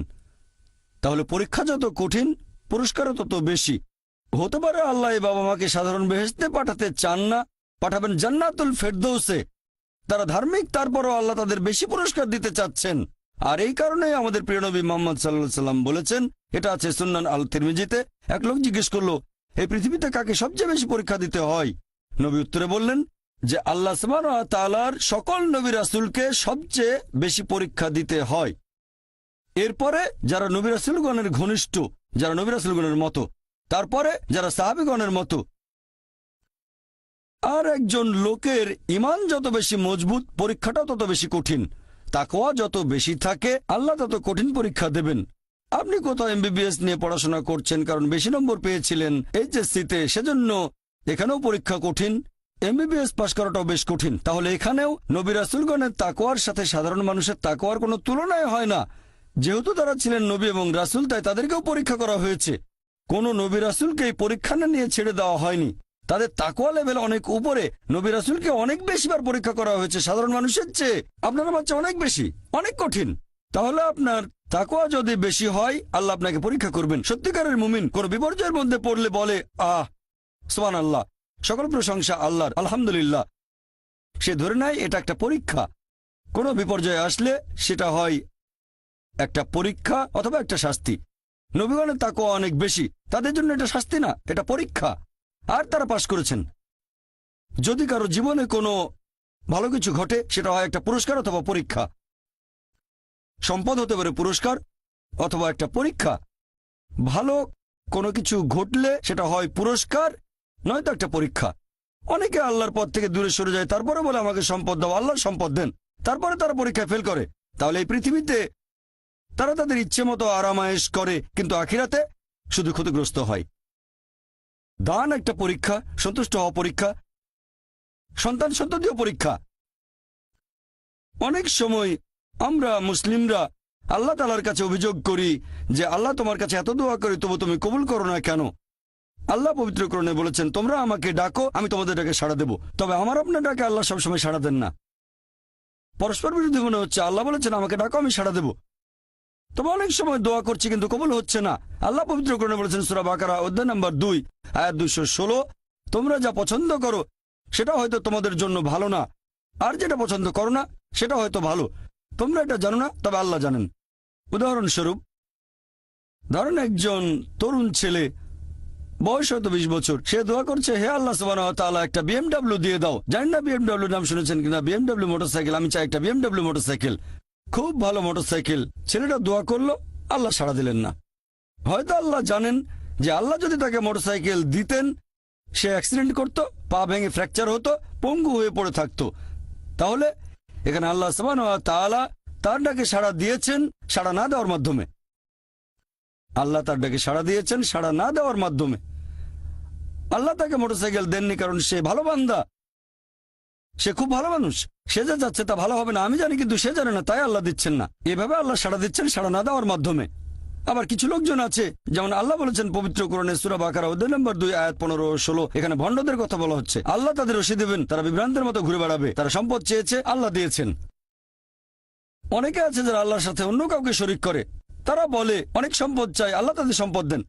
তাহলে পরীক্ষা যত কঠিন পুরস্কারও তত বেশি। হতে পারে আল্লাহ এই বাবা মাকে সাধারণ বেহেশতে পাঠাতে চান না, পাঠাবেন জান্নাতুল ফেরদৌসে। তারা ধার্মিক, তারপরও আল্লাহ তাদের বেশি পুরস্কার দিতে চাচ্ছেন। আর এই কারণে আমাদের প্রিয় নবী মুহাম্মদ সাল্লাল্লাহু আলাইহি সাল্লাম বলেছেন, এটা আছে সুন্নান আল তিরমিজিতে, এক লোক জিজ্ঞেস করলো এই পৃথিবীতে কাকে সবচেয়ে বেশি পরীক্ষা দিতে হয়? নবী উত্তরে বললেন যে আল্লাহ সুবহানাহু ওয়া তাআলার সকল নবী রাসূলকে সবচেয়ে বেশি পরীক্ষা দিতে হয়। এরপরে যারা নবী রাসূলগণের ঘনিষ্ঠ, যারা নবী রাসূলগণের মতো, তারপরে যারা সাহাবীগণের মতো। আর একজন লোকের ঈমান যত বেশি মজবুত পরীক্ষাটাও তত বেশি কঠিন। তাকওয়া যত বেশি থাকে আল্লাহ তত কঠিন পরীক্ষা দেবেন। আপনি কোথাও এমবিবিএস নিয়ে পড়াশোনা করছেন কারণ বেশি নম্বর পেয়েছিলেন এইচএসসিতে, সেজন্য এখানেও পরীক্ষা কঠিন। এমবিবিএস পাশ করাটাও বেশ কঠিন। তাহলে এখানেও নবী রাসূলগণের তাকওয়ার সাথে সাধারণ মানুষের তাকওয়ার কোনো তুলনায় হয় না। যেহেতু তারা ছিলেন নবী এবং রাসূল, তাই তাদেরকেও পরীক্ষা করা হয়েছে। কোন নবী রাসূলকে এই পরীক্ষা না নিয়ে ছেড়ে দেওয়া হয়নি। তাদের তাকওয়া লেভেল অনেক উপরে। নবী রাসূলকে অনেক বেশিবার পরীক্ষা করা হয়েছে সাধারণ মানুষের চেয়ে। আপনার বাচ্চা অনেক বেশি, অনেক কঠিন। তাহলে আপনার তাকওয়া যদি বেশি হয় আল্লাহ আপনাকে পরীক্ষা করবেন। সত্যিকারের মুমিন কোন বিপর্যয়ের মধ্যে পড়লে বলে সুবহানাল্লাহ, সকল প্রশংসা আল্লাহর, আলহামদুলিল্লাহ। সে ধরে নেয় এটা একটা পরীক্ষা। কোনো বিপর্যয় আসলে সেটা হয় একটা পরীক্ষা অথবা একটা শাস্তি। নবীগণের তাকওয়া অনেক বেশি, তাদের জন্য এটা শাস্তি না, এটা পরীক্ষা। আর তারা পাশ করেছেন। যদি কারো জীবনে কোনো ভালো কিছু ঘটে সেটা হয় একটা পুরস্কার অথবা পরীক্ষা। সম্পদ হতে পারে পুরস্কার অথবা একটা পরীক্ষা। ভালো কোনো কিছু ঘটলে সেটা হয় পুরস্কার, নয়তো একটা পরীক্ষা। অনেকে আল্লাহর পথ থেকে দূরে সরে যায়, তারপরে বলে আমাকে সম্পদ দাও, আল্লাহর সম্পদ দেন, তারপরে তারা পরীক্ষায় ফেল করে। তাহলে এই পৃথিবীতে তারা তাদের ইচ্ছে মতো আরামায়েশ করে, কিন্তু আখিরাতে শুধু ক্ষতিগ্রস্ত হয়। দান একটা পরীক্ষা, সন্তুষ্ট হওয়া পরীক্ষা, সন্তান সন্ততিও পরীক্ষা। অনেক সময় আমরা মুসলিমরা আল্লাহ তাআলার কাছে অভিযোগ করি যে আল্লাহ তোমার কাছে এত দোয়া করি তবু তুমি কবুল করো না কেন? আল্লাহ পবিত্র কোরআনে বলেছেন, তোমরা আমাকে ডাকো আমি তোমাদের ডাকে সাড়া দেব। তবে আমার আপনার ডাকে আল্লাহ সবসময় সাড়া দেন না। পরস্পর বিরোধী মনে হচ্ছে। আল্লাহ বলেছেন আমাকে ডাকো আমি সাড়া দেব, তবে অনেক সময় দোয়া করছি কিন্তু কবুল হচ্ছে না। আল্লাহ পবিত্র কোরআনে বলেছেন সূরা বাকারা অধ্যায় নম্বর 2 আয়াত 216, তোমরা যা পছন্দ করো সেটা হয়তো তোমাদের জন্য ভালো না, আর যেটা পছন্দ করো না সেটা হয়তো ভালো। তোমরা এটা জানো না, তবে আল্লাহ জানেন। উদাহরণস্বরূপ ধরেন একজন তরুণ ছেলে, বয়স হয়তো 20 বছর, সে দোয়া করছে হে আল্লাহ সুবহানাহু ওয়া তাআলা একটা বিএমডব্লিউ দিয়ে দাও। জানি না বিএমডব্লিউ নাম শুনেছেন কিনা, বিএমডব্লিউ মোটরসাইকেল। আমি চাই একটা বিএমডব্লিউ মোটরসাইকেল, খুব ভালো মোটরসাইকেল। ছেলেটা দোয়া করলো, আল্লাহ সাড়া দিলেন না। হয়তো আল্লাহ জানেন যে আল্লাহ যদি তাকে মোটরসাইকেল দিতেন সে অ্যাক্সিডেন্ট করত, পা ভেঙে ফ্র্যাকচার হতো, পঙ্গু হয়ে পড়ে থাকতো। তাহলে এখানে আল্লাহ সুবহানাহু ওয়া তাআলা তার ডাকে সাড়া দিয়েছেন সাড়া না দেওয়ার মাধ্যমে। আল্লাহ তার ডাকে সাড়া দিয়েছেন সাড়া না দেওয়ার মাধ্যমে। আল্লাহ তাকে মোটরসাইকেল দেননি কারণ সে ভালো বান্দা, সে খুব ভালো মানুষ, সে যা যাচ্ছে তা ভালো হবে না আমি জানি, কিন্তু সে জানে না, তাই আল্লাহ দিচ্ছেন না। এভাবে আল্লাহ সাড়া দিচ্ছেন সাড়া না দেওয়ার মাধ্যমে। আবার কিছু লোকজন আছে, যেমন আল্লাহ বলেছেন পবিত্র কোরআনে সূরা বাকারা অধ্যায় নম্বর 2 আয়াত 15-16, এখানে ভণ্ডদের কথা বলা হচ্ছে। আল্লাহ তাদের রশি দেবেন, তারা বিভ্রান্তের মতো ঘুরে বেড়াবে। তারা সম্পদ চেয়েছে, আল্লাহ দিয়েছেন। অনেকে আছে যারা আল্লাহর সাথে অন্য কাউকে শরীক করে, তারা বলে অনেক সম্পদ চাই, আল্লাহ তাদের সম্পদ দেন।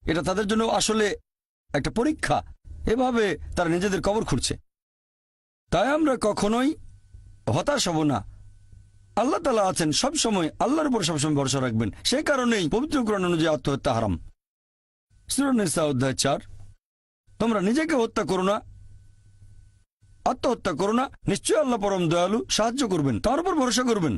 এটা তাদের জন্য আসলে একটা পরীক্ষা। এভাবে তারা নিজেদের কবর খুঁড়ছে। তাই আমরা কখনোই হতাশ হব না। আল্লাহ তাআলা আছেন সব সময়, আল্লাহর উপর সবসময় ভরসা রাখবেন। সেই কারণেই পবিত্র কোরআন অনুযায়ী আত্মহত্যা হারাম। সূরা নিসা অধ্যায় ৪, তোমরা নিজেকে হত্যা করো না, আত্মহত্যা করো না, নিশ্চয়ই আল্লাহ পরম দয়ালু, সাহায্য করবেন, তার উপর ভরসা করবেন।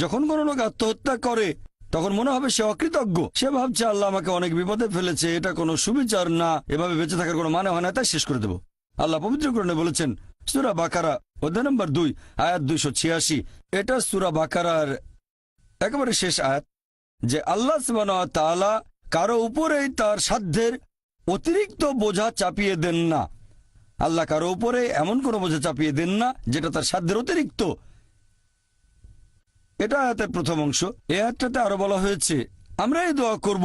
যখন কোনো লোক আত্মহত্যা করে তখন মনে হবে সে অকৃতজ্ঞ, সে ভাবছে আল্লাহ আমাকে অনেক বিপদে ফেলেছে, এটা কোনো সুবিচার না, এভাবে বেঁচে থাকার কোনো মানে হয় না, তাই শেষ করে দেব। আল্লাহ পবিত্র কোরআনে বলেছেন সূরা বাকারা অধ্যায় নম্বর ২ আয়াত ২৮৬, এটা সূরা বাকারার একেবারে শেষ আয়াত, যে আল্লাহ সুবহানাহু ওয়া তাআলা কারো উপরেই তার সাধ্যের অতিরিক্ত বোঝা চাপিয়ে দেন না। আল্লাহ কারো উপরে এমন কোনো বোঝা চাপিয়ে দেন না যেটা তার সাধ্যের অতিরিক্ত। এটা আয়াতের প্রথম অংশ। এই আয়াতটাতে আরো বলা হয়েছে আমরা এই দোয়া করব,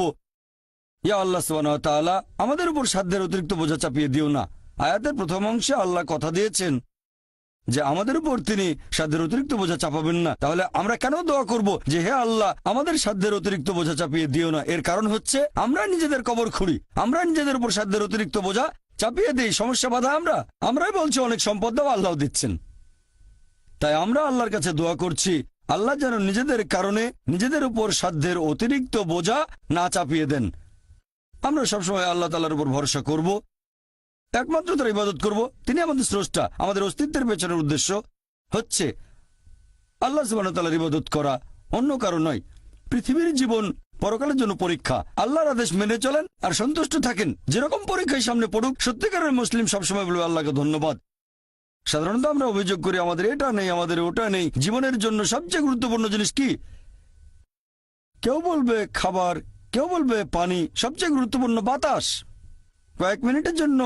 ইয়া আল্লাহ সুবহানাহু ওয়া তাআলা আমাদের উপর সাধ্যের অতিরিক্ত বোঝা চাপিয়ে দিও না। আয়াতের প্রথম অংশে আল্লাহ কথা দিয়েছেন যে আমাদের উপর তিনি সাধ্যের অতিরিক্ত বোঝা চাপাবেন না। তাহলে আমরা কেন দোয়া করব যে হে আল্লাহ আমাদের সাধ্যের অতিরিক্ত বোঝা চাপিয়ে দিও না? এর কারণ হচ্ছে আমরা নিজেদের কবর খুঁড়ি, আমরা নিজেদের উপর সাধ্যের অতিরিক্ত বোঝা চাপিয়ে দিই, সমস্যা বাধা আমরাই বলছি অনেক সম্পদ দাও, আল্লাহ দিচ্ছেন। তাই আমরা আল্লাহর কাছে দোয়া করছি আল্লাহ যেন নিজেদের কারণে নিজেদের উপর সাধ্যের অতিরিক্ত বোঝা না চাপিয়ে দেন। আমরা সবসময় আল্লাহ তাআলার উপর ভরসা করব, একমাত্র তার ইবাদত করব। তিনি আমাদের স্রষ্টা, আমাদের অস্তিত্বের পেছনের উদ্দেশ্য হচ্ছে আল্লাহ সুবহানাহু ওয়া তাআলার ইবাদত করা, অন্য কারো নয়। পৃথিবীর জীবন পরকালের জন্য পরীক্ষা। আল্লাহর আদেশ মেনে চলেন আর সন্তুষ্ট থাকেন, যেরকম পরীক্ষায় সামনে পড়ুক। সত্যিকারের মুসলিম সবসময় বলবে আল্লাহকে ধন্যবাদ। সাধারণত আমরা অভিযোগ করি আমাদের এটা নেই, আমাদের ওটা নেই। জীবনের জন্য সবচেয়ে গুরুত্বপূর্ণ জিনিস কি? কেউ বলবে খাবার, কেউ বলবে পানি, সবচেয়ে গুরুত্বপূর্ণ বাতাস। কয়েক মিনিটের জন্য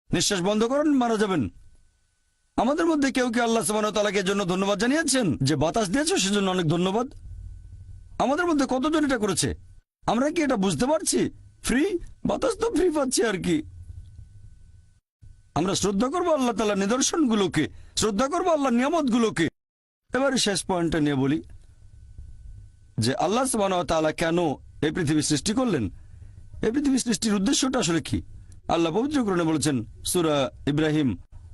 নিঃশ্বাস বন্ধ করেন, মারা যাবেন। আমাদের মধ্যে কেউ কি আল্লাহ সুবহানাহু ওয়া তাআলাকে এর জন্য ধন্যবাদ জানিয়েছেন যে বাতাস দিয়েছো সেজন্য অনেক ধন্যবাদ? আমাদের মধ্যে কতজন এটা করেছে? আমরা কি এটা বুঝতে পারছি? ফ্রি বাতাস তো ফ্রি পাচ্ছি আর কি। আমরা শ্রদ্ধা করবো আল্লাহ তাআলার নিদর্শনগুলোকে, শ্রদ্ধা করবো আল্লাহর নিয়ামতগুলোকে। এবারে শেষ পয়েন্টটা নিয়ে বলি যে আল্লাহ সুবহানাহু ওয়া তাআলা কেন এই পৃথিবী সৃষ্টি করলেন, এই পৃথিবী সৃষ্টির উদ্দেশ্যটা আসলে কি? আল্লাহ পবিত্র কোরআনে বলেছেন সূরা ইব্রাহিম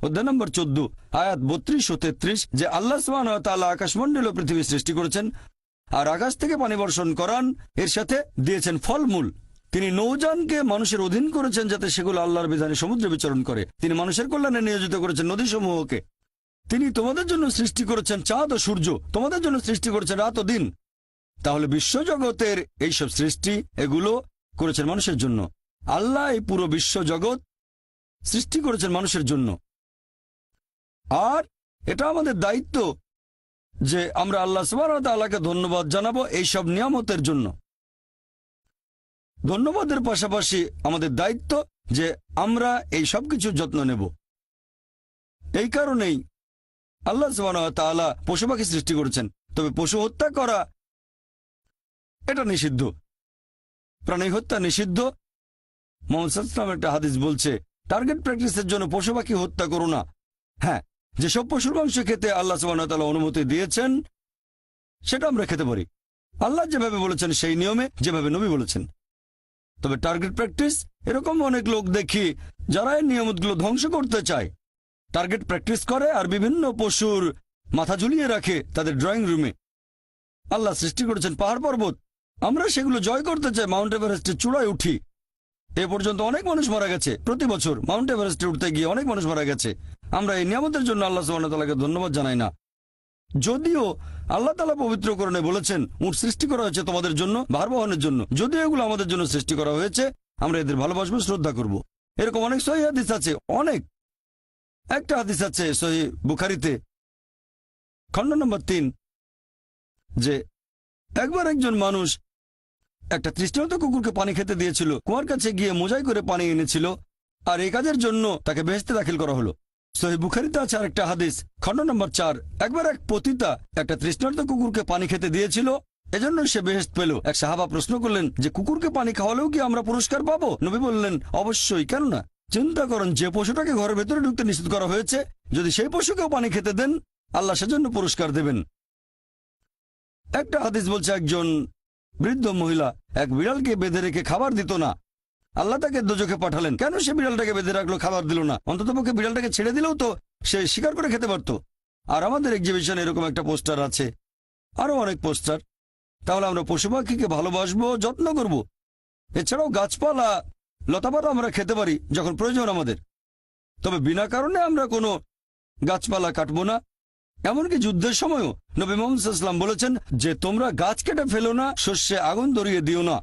অধ্যায় নম্বর 14 আয়াত 32 ও 33, যে আল্লাহ সুবহানাহু ওয়া তাআলা আকাশমণ্ডল ও পৃথিবী সৃষ্টি করেছেন আর আকাশ থেকে পানি বর্ষণ করান, এর সাথে দিয়েছেন ফলমূল। তিনি নৌযানকে মানুষের অধীন করেছেন যাতে সেগুলো আল্লাহর বিধানে সমুদ্রে বিচরণ করে। তিনি মানুষের কল্যাণে নিয়োজিত করেছেন নদীসমূহকে। তিনি তোমাদের জন্য সৃষ্টি করেছেন চাঁদ ও সূর্য, তোমাদের জন্য সৃষ্টি করেছেন রাত ও দিন। তাহলে বিশ্বজগতের এইসব সৃষ্টি এগুলো করেছেন মানুষের জন্য। আল্লাহ এই পুরো বিশ্বজগৎ সৃষ্টি করেছেন মানুষের জন্য। আর এটা আমাদের দায়িত্ব যে আমরা আল্লাহ সুবহানাহু ওয়া তাআলাকে ধন্যবাদ জানাবো এইসব নিয়ামতের জন্য। ধন্যবাদের পাশাপাশি আমাদের দায়িত্ব যে আমরা এই সব কিছুর যত্ন নেব। এই কারণেই আল্লাহ সুবহানাহু ওয়া তাআলা পশু পাখি সৃষ্টি করেছেন। তবে পশু হত্যা করা এটা নিষিদ্ধ, প্রাণী হত্যা নিষিদ্ধ। মুহাম্মদ সাল্লাল্লাহু আলাইহি ওয়াসাল্লাম একটা হাদিস বলছে টার্গেট প্র্যাকটিসের জন্য পশু পাখি হত্যা করো না। হ্যাঁ, যেসব পশুর মাংস খেতে আল্লাহ সুবহানাহু ওয়া তাআলা অনুমতি দিয়েছেন সেটা আমরা খেতে পারি, আল্লাহ যেভাবে বলেছেন সেই নিয়মে, যেভাবে নবী বলেছেন। তবে টার্গেট প্র্যাকটিস, এরকম অনেক লোক দেখি যারা এই নিয়মগুলো ধ্বংস করতে চায়। টার্গেট প্র্যাকটিস করে আর বিভিন্ন পশুর মাথা ঝুলিয়ে রাখে তাদের ড্রয়িং রুমে। আল্লাহ সৃষ্টি করেছেন পাহাড় পর্বত, আমরা সেগুলো জয় করতে চাই, মাউন্ট এভারেস্টের চূড়ায় উঠি। এ পর্যন্ত অনেক মানুষ মারা গেছে, প্রতি বছর মাউন্ট এভারেস্টে উঠতে গিয়ে অনেক মানুষ মারা গেছে। আমরা এই নিয়ামতের জন্য আল্লাহ সুবহানাহু ওয়া তাআলাকে ধন্যবাদ জানাই না। যদিও আল্লাহ তাআলা পবিত্র কোরআনে বলেছেন উট সৃষ্টি করা হয়েছে তোমাদের জন্য, ভার বহনের জন্য। যদিও এগুলো আমাদের জন্য সৃষ্টি করা হয়েছে, আমরা এদের ভালোবাসবো, শ্রদ্ধা করব। এরকম অনেক সহিহ হাদিস আছে, অনেক। একটা হাদিস আছে সহিহ বুখারীতে খণ্ড নম্বর 3, যে একবার একজন মানুষ একটা তৃষ্ণার্ত কুকুরকে পানি খেতে দিয়েছিল, কুয়ার কাছে গিয়ে মোজাই করে পানি এনেছিল, আর এই কাজের জন্য তাকে বেহেশতে দাখিল করা হলো। সহিহ বুখারীতে আছে আরেকটা হাদিস খণ্ড নম্বর 4, একবার এক পতিতা একটা তৃষ্ণার্ত কুকুরকে পানি খেতে দিয়েছিল, এজন্য সে বেহেশত পেল। এক সাহাবা প্রশ্ন করলেন যে কুকুরকে পানি খাওয়ালেও কি আমরা পুরস্কার পাবো? নবী বললেন অবশ্যই, কেন না। চিন্তা করেন, যে পশুটাকে ঘরের ভেতরে ঢুকতে নিষেধ করা হয়েছে, যদি সেই পশুকেও পানি খেতে দেন আল্লাহ সেজন্য পুরস্কার দেবেন। একটা হাদিস বলছে একজন বৃদ্ধ মহিলা এক বিড়ালকে বেঁধে রেখে খাবার দিত না, আল্লাহ তাকে দোজখে পাঠালেন। কেন সে বিড়ালটাকে বেঁধে রাখলো, খাবার দিল না? অন্ততপক্ষে বিড়ালটাকে ছেড়ে দিলেও তো সে শিকার করে খেতে পারত। আর আমাদের এক্সিবিশনে এরকম একটা পোস্টার আছে, আরো অনেক পোস্টার। তাহলে আমরা পশু পাখিকে ভালোবাসবো, যত্ন করব। এছাড়াও গাছপালা লতাপাতা আমরা খেতে পারি যখন প্রয়োজন আমাদের, তবে বিনা কারণে আমরা কোনো গাছপালা কাটবো না। এমনকি যুদ্ধের সময়ও নবী মুহাম্মদ সাল্লাল্লাহু আলাইহি ওয়াসাল্লাম বলেছেন যে তোমরা গাছ কেটে ফেলো না, শস্যে আগুন ধরিয়ে দিও না।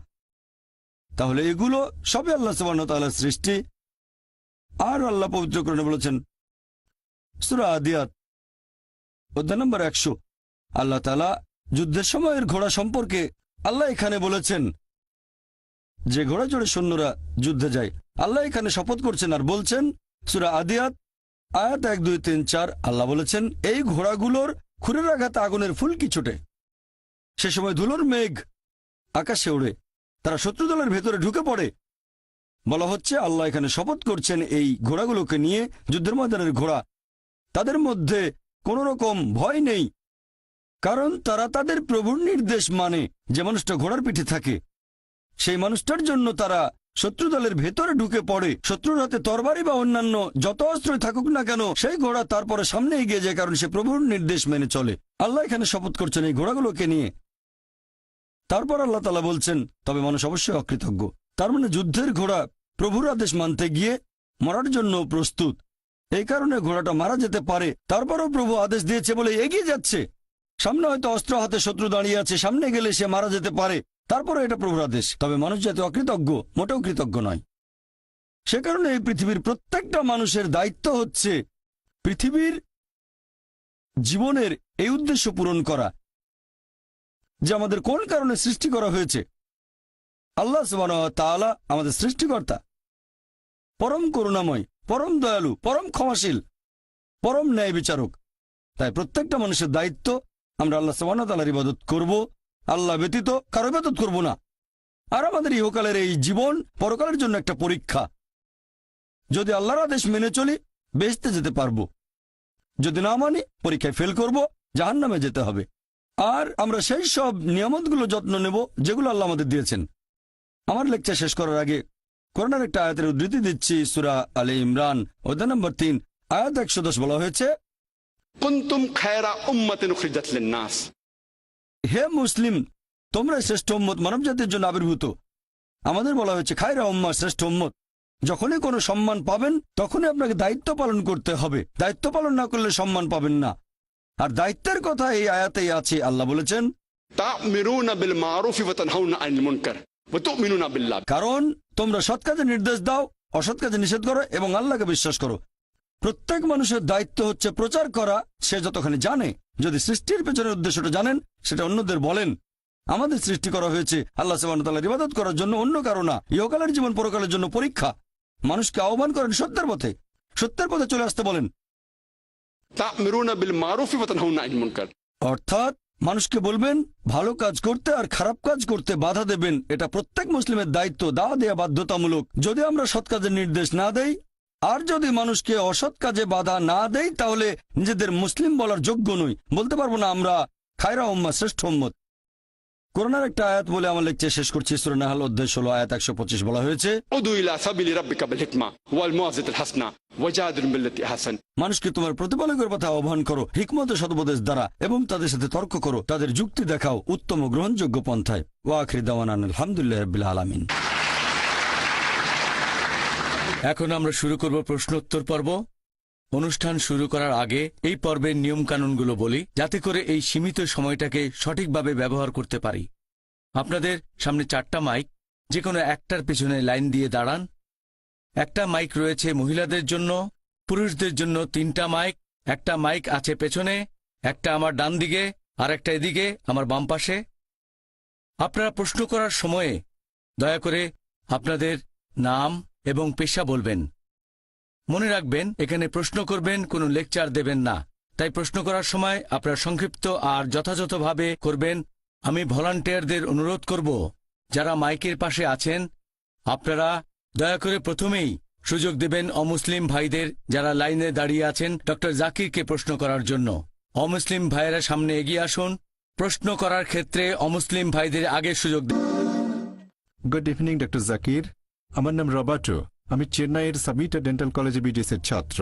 তাহলে এগুলো সবই আল্লাহ সুবহানাহু ওয়া তাআলার সৃষ্টি। আর আল্লাহ পবিত্র কোরআনে বলেছেন সূরা আদিয়াত অধ্যায় নম্বর 100, আল্লাহ তাআলা যুদ্ধের সময়ের ঘোড়া সম্পর্কে আল্লাহ এখানে বলেছেন যে ঘোড়া চড়ে সৈন্যরা যুদ্ধে যায়। আল্লাহ এখানে শপথ করছেন আর বলছেন সূরা আদিয়াত আয়াত 1, 2, 3, 4, আল্লাহ বলেছেন এই ঘোড়াগুলোর খুরের আঘাতে আগুনের ফুলকি ছোটে, সে সময় ধুলোর মেঘ আকাশে ওড়ে, তারা শত্রু দলের ভেতরে ঢুকে পড়ে। বলা হচ্ছে আল্লাহ এখানে শপথ করছেন এই ঘোড়াগুলোকে নিয়ে, যুদ্ধের ময়দানের ঘোড়া, তাদের মধ্যে কোনো রকম ভয় নেই, কারণ তারা তাদের প্রভুর নির্দেশ মানে। যে মানুষটা ঘোড়ার পিঠে থাকে সেই মানুষটার জন্য তারা শত্রু দলের ভেতরে ঢুকে পড়ে। শত্রুর হাতে তরবারি বা অন্যান্য যত অস্ত্রই থাকুক না কেন, সেই ঘোড়া তারপরে সামনে এগিয়ে যায়, কারণ সে প্রভুর নির্দেশ মেনে চলে। আল্লাহ এখানে শপথ করছেন এই ঘোড়াগুলোকে নিয়ে। তারপর আল্লাহ তাআলা বলছেন তবে মানুষ অবশ্যই অকৃতজ্ঞ। তার মানে যুদ্ধের ঘোড়া প্রভুর আদেশ মানতে গিয়ে মরার জন্য প্রস্তুত। এই কারণে ঘোড়াটা মারা যেতে পারে, তারপরও প্রভু আদেশ দিয়েছে বলে এগিয়ে যাচ্ছে। সামনে হয়তো অস্ত্র হাতে শত্রু দাঁড়িয়ে আছে, সামনে গেলে সে মারা যেতে পারে, তারপরে এটা প্রভুর আদেশ। তবে মানুষ যাতে অকৃতজ্ঞ, মোটেও কৃতজ্ঞ নয়। সে কারণে এই পৃথিবীর প্রত্যেকটা মানুষের দায়িত্ব হচ্ছে পৃথিবীর জীবনের এই উদ্দেশ্য পূরণ করা, যে আমাদের কোন কারণে সৃষ্টি করা হয়েছে। আল্লাহ সুবহানাহু ওয়া তাআলা আমাদের সৃষ্টিকর্তা, পরম করুণাময়, পরম দয়ালু, পরম ক্ষমাশীল, পরম ন্যায় বিচারক। তাই প্রত্যেকটা মানুষের দায়িত্ব আমরা আল্লাহ সুবহানাহু ওয়া তাআলার ইবাদত করব, আল্লাহ ব্যতীত কারো ইবাদত করব না। আর আমাদের ইহকালের এই জীবন পরকালের জন্য একটা পরীক্ষা। যদি আল্লাহর আদেশ মেনে চলি বেহেশতে যেতে পারবো, যদি না মানি পরীক্ষায় ফেল করব, জাহান্নামে যেতে হবে। আর আমরা সেই সব নিয়ামতগুলো যত্ন নেব যেগুলো আল্লাহ আমাদের দিয়েছেন। আমার লেকচার শেষ করার আগে কোরআনের একটা আয়াতের উদ্ধৃতি দিচ্ছি। সূরা আলে ইমরান অধ্যায় নম্বর 3 আয়াত 110 বলা হয়েছে, কুনতুম খায়রা উম্মাতিন উখরিজাত লিন-নাস, হে মুসলিম তোমরা শ্রেষ্ঠ উম্মত, মানব জাতির জন্য আবির্ভূত। আমাদের বলা হয়েছে খায়রা উম্মাহ, শ্রেষ্ঠ উম্মত। যখনই কোনো সম্মান পাবেন তখনই আপনাকে দায়িত্ব পালন করতে হবে। দায়িত্ব পালন না করলে সম্মান পাবেন না। আর দায়িত্বের কথা এই আয়াতেই আছে। আল্লাহ বলেছেন তা'মিরুনা বিল মারুফি ওয়া তানহাউনা আনিল মুনকার ওয়া তু'মিনুনা বিল্লাহ, কারণ তোমরা সৎ কাজে নির্দেশ দাও, অসৎ কাজে নিষেধ করো এবং আল্লাহকে বিশ্বাস করো। প্রত্যেক মানুষের দায়িত্ব হচ্ছে প্রচার করা, সে যতখানি জানে। যদি সৃষ্টির পেছনের উদ্দেশ্যটা জানেন সেটা অন্যদের বলেন। আমাদের সৃষ্টি করা হয়েছে আল্লাহ সুবহানাহু ওয়া তাআলার ইবাদত করার জন্য, অন্য কারো না। ইহকালের জীবন পরকালের জন্য পরীক্ষা। মানুষকে আহ্বান করেন সত্যের পথে, সত্যের পথে চলে আসতে বলেন। তা'মিরুনা বিল মারুফি ওয়া তানহাউনা আনিল মুনকার, অর্থাৎ মানুষকে বলবেন ভালো কাজ করতে আর খারাপ কাজ করতে বাধা দেবেন। এটা প্রত্যেক মুসলিমের দায়িত্ব, দাওয়াত দেয়া বাধ্যতামূলক। যদি আমরা সৎ কাজের নির্দেশ না দেই আর যদি মানুষকে অসৎ কাজে বাধা না দেই তাহলে নিজেদের মুসলিম বলার যোগ্য নই। বলতে পারবো না আমরা খায়রা উম্মাহ, শ্রেষ্ঠ উম্মত। কোরআনের একটা আয়াত বলে আমার লেকচার শেষ করছি। সূরা নাহল অধ্যায় 16 আয়াত 125 বলা হয়েছে, উদু ইলা সাবিলি রাব্বিকা বিল হিকমা ওয়াল মুআযিজাতিল হাসানা ওয়াজাদিল বিল্লাতি আহসান, মানুষকে তোমার প্রতিপালকের কথা আহ্বান করো হিকমত ও সদুপদেশ দ্বারা, এবং তাদের সাথে তর্ক করো, তাদের যুক্তি দেখাও উত্তম ও গ্রহণযোগ্য পন্থায়। ওয়া আখির দাওয়ানা আলহামদুলিল্লাহি রাব্বিল আলামিন। এখন আমরা শুরু করব প্রশ্নোত্তর পর্ব। অনুষ্ঠান শুরু করার আগে এই পর্বের নিয়মকানুনগুলো বলি, যাতে করে এই সীমিত সময়টাকে সঠিকভাবে ব্যবহার করতে পারি। আপনাদের সামনে 4টা মাইক, যে কোনো একটার পেছনে লাইন দিয়ে দাঁড়ান। একটা মাইক রয়েছে মহিলাদের জন্য, পুরুষদের জন্য 3টা মাইক। একটা মাইক আছে পেছনে, একটা আমার ডান দিকে আর একটা এদিকে আমার বাম পাশে। আপনারা প্রশ্ন করার সময়ে দয়া করে আপনাদের নাম এবং পেশা বলবেন। মনে রাখবেন, এখানে প্রশ্ন করবেন, কোনো লেকচার দেবেন না। তাই প্রশ্ন করার সময় আপনারা সংক্ষিপ্ত আর যথাযথভাবে করবেন। আমি ভলান্টিয়ারদের অনুরোধ করব, যারা মাইকের পাশে আছেন আপনারা দয়া করে প্রথমেই সুযোগ দেবেন অমুসলিম ভাইদের, যারা লাইনে দাঁড়িয়ে আছেন ডক্টর জাকিরকে প্রশ্ন করার জন্য। অমুসলিম ভাইয়েরা সামনে এগিয়ে আসুন। প্রশ্ন করার ক্ষেত্রে অমুসলিম ভাইদের আগে সুযোগ দেন। Good evening doctor Zakir. আমার নাম রবার্টো। আমি চেন্নাইয়ের সাবিটা ডেন্টাল কলেজে বিডিএস এর ছাত্র।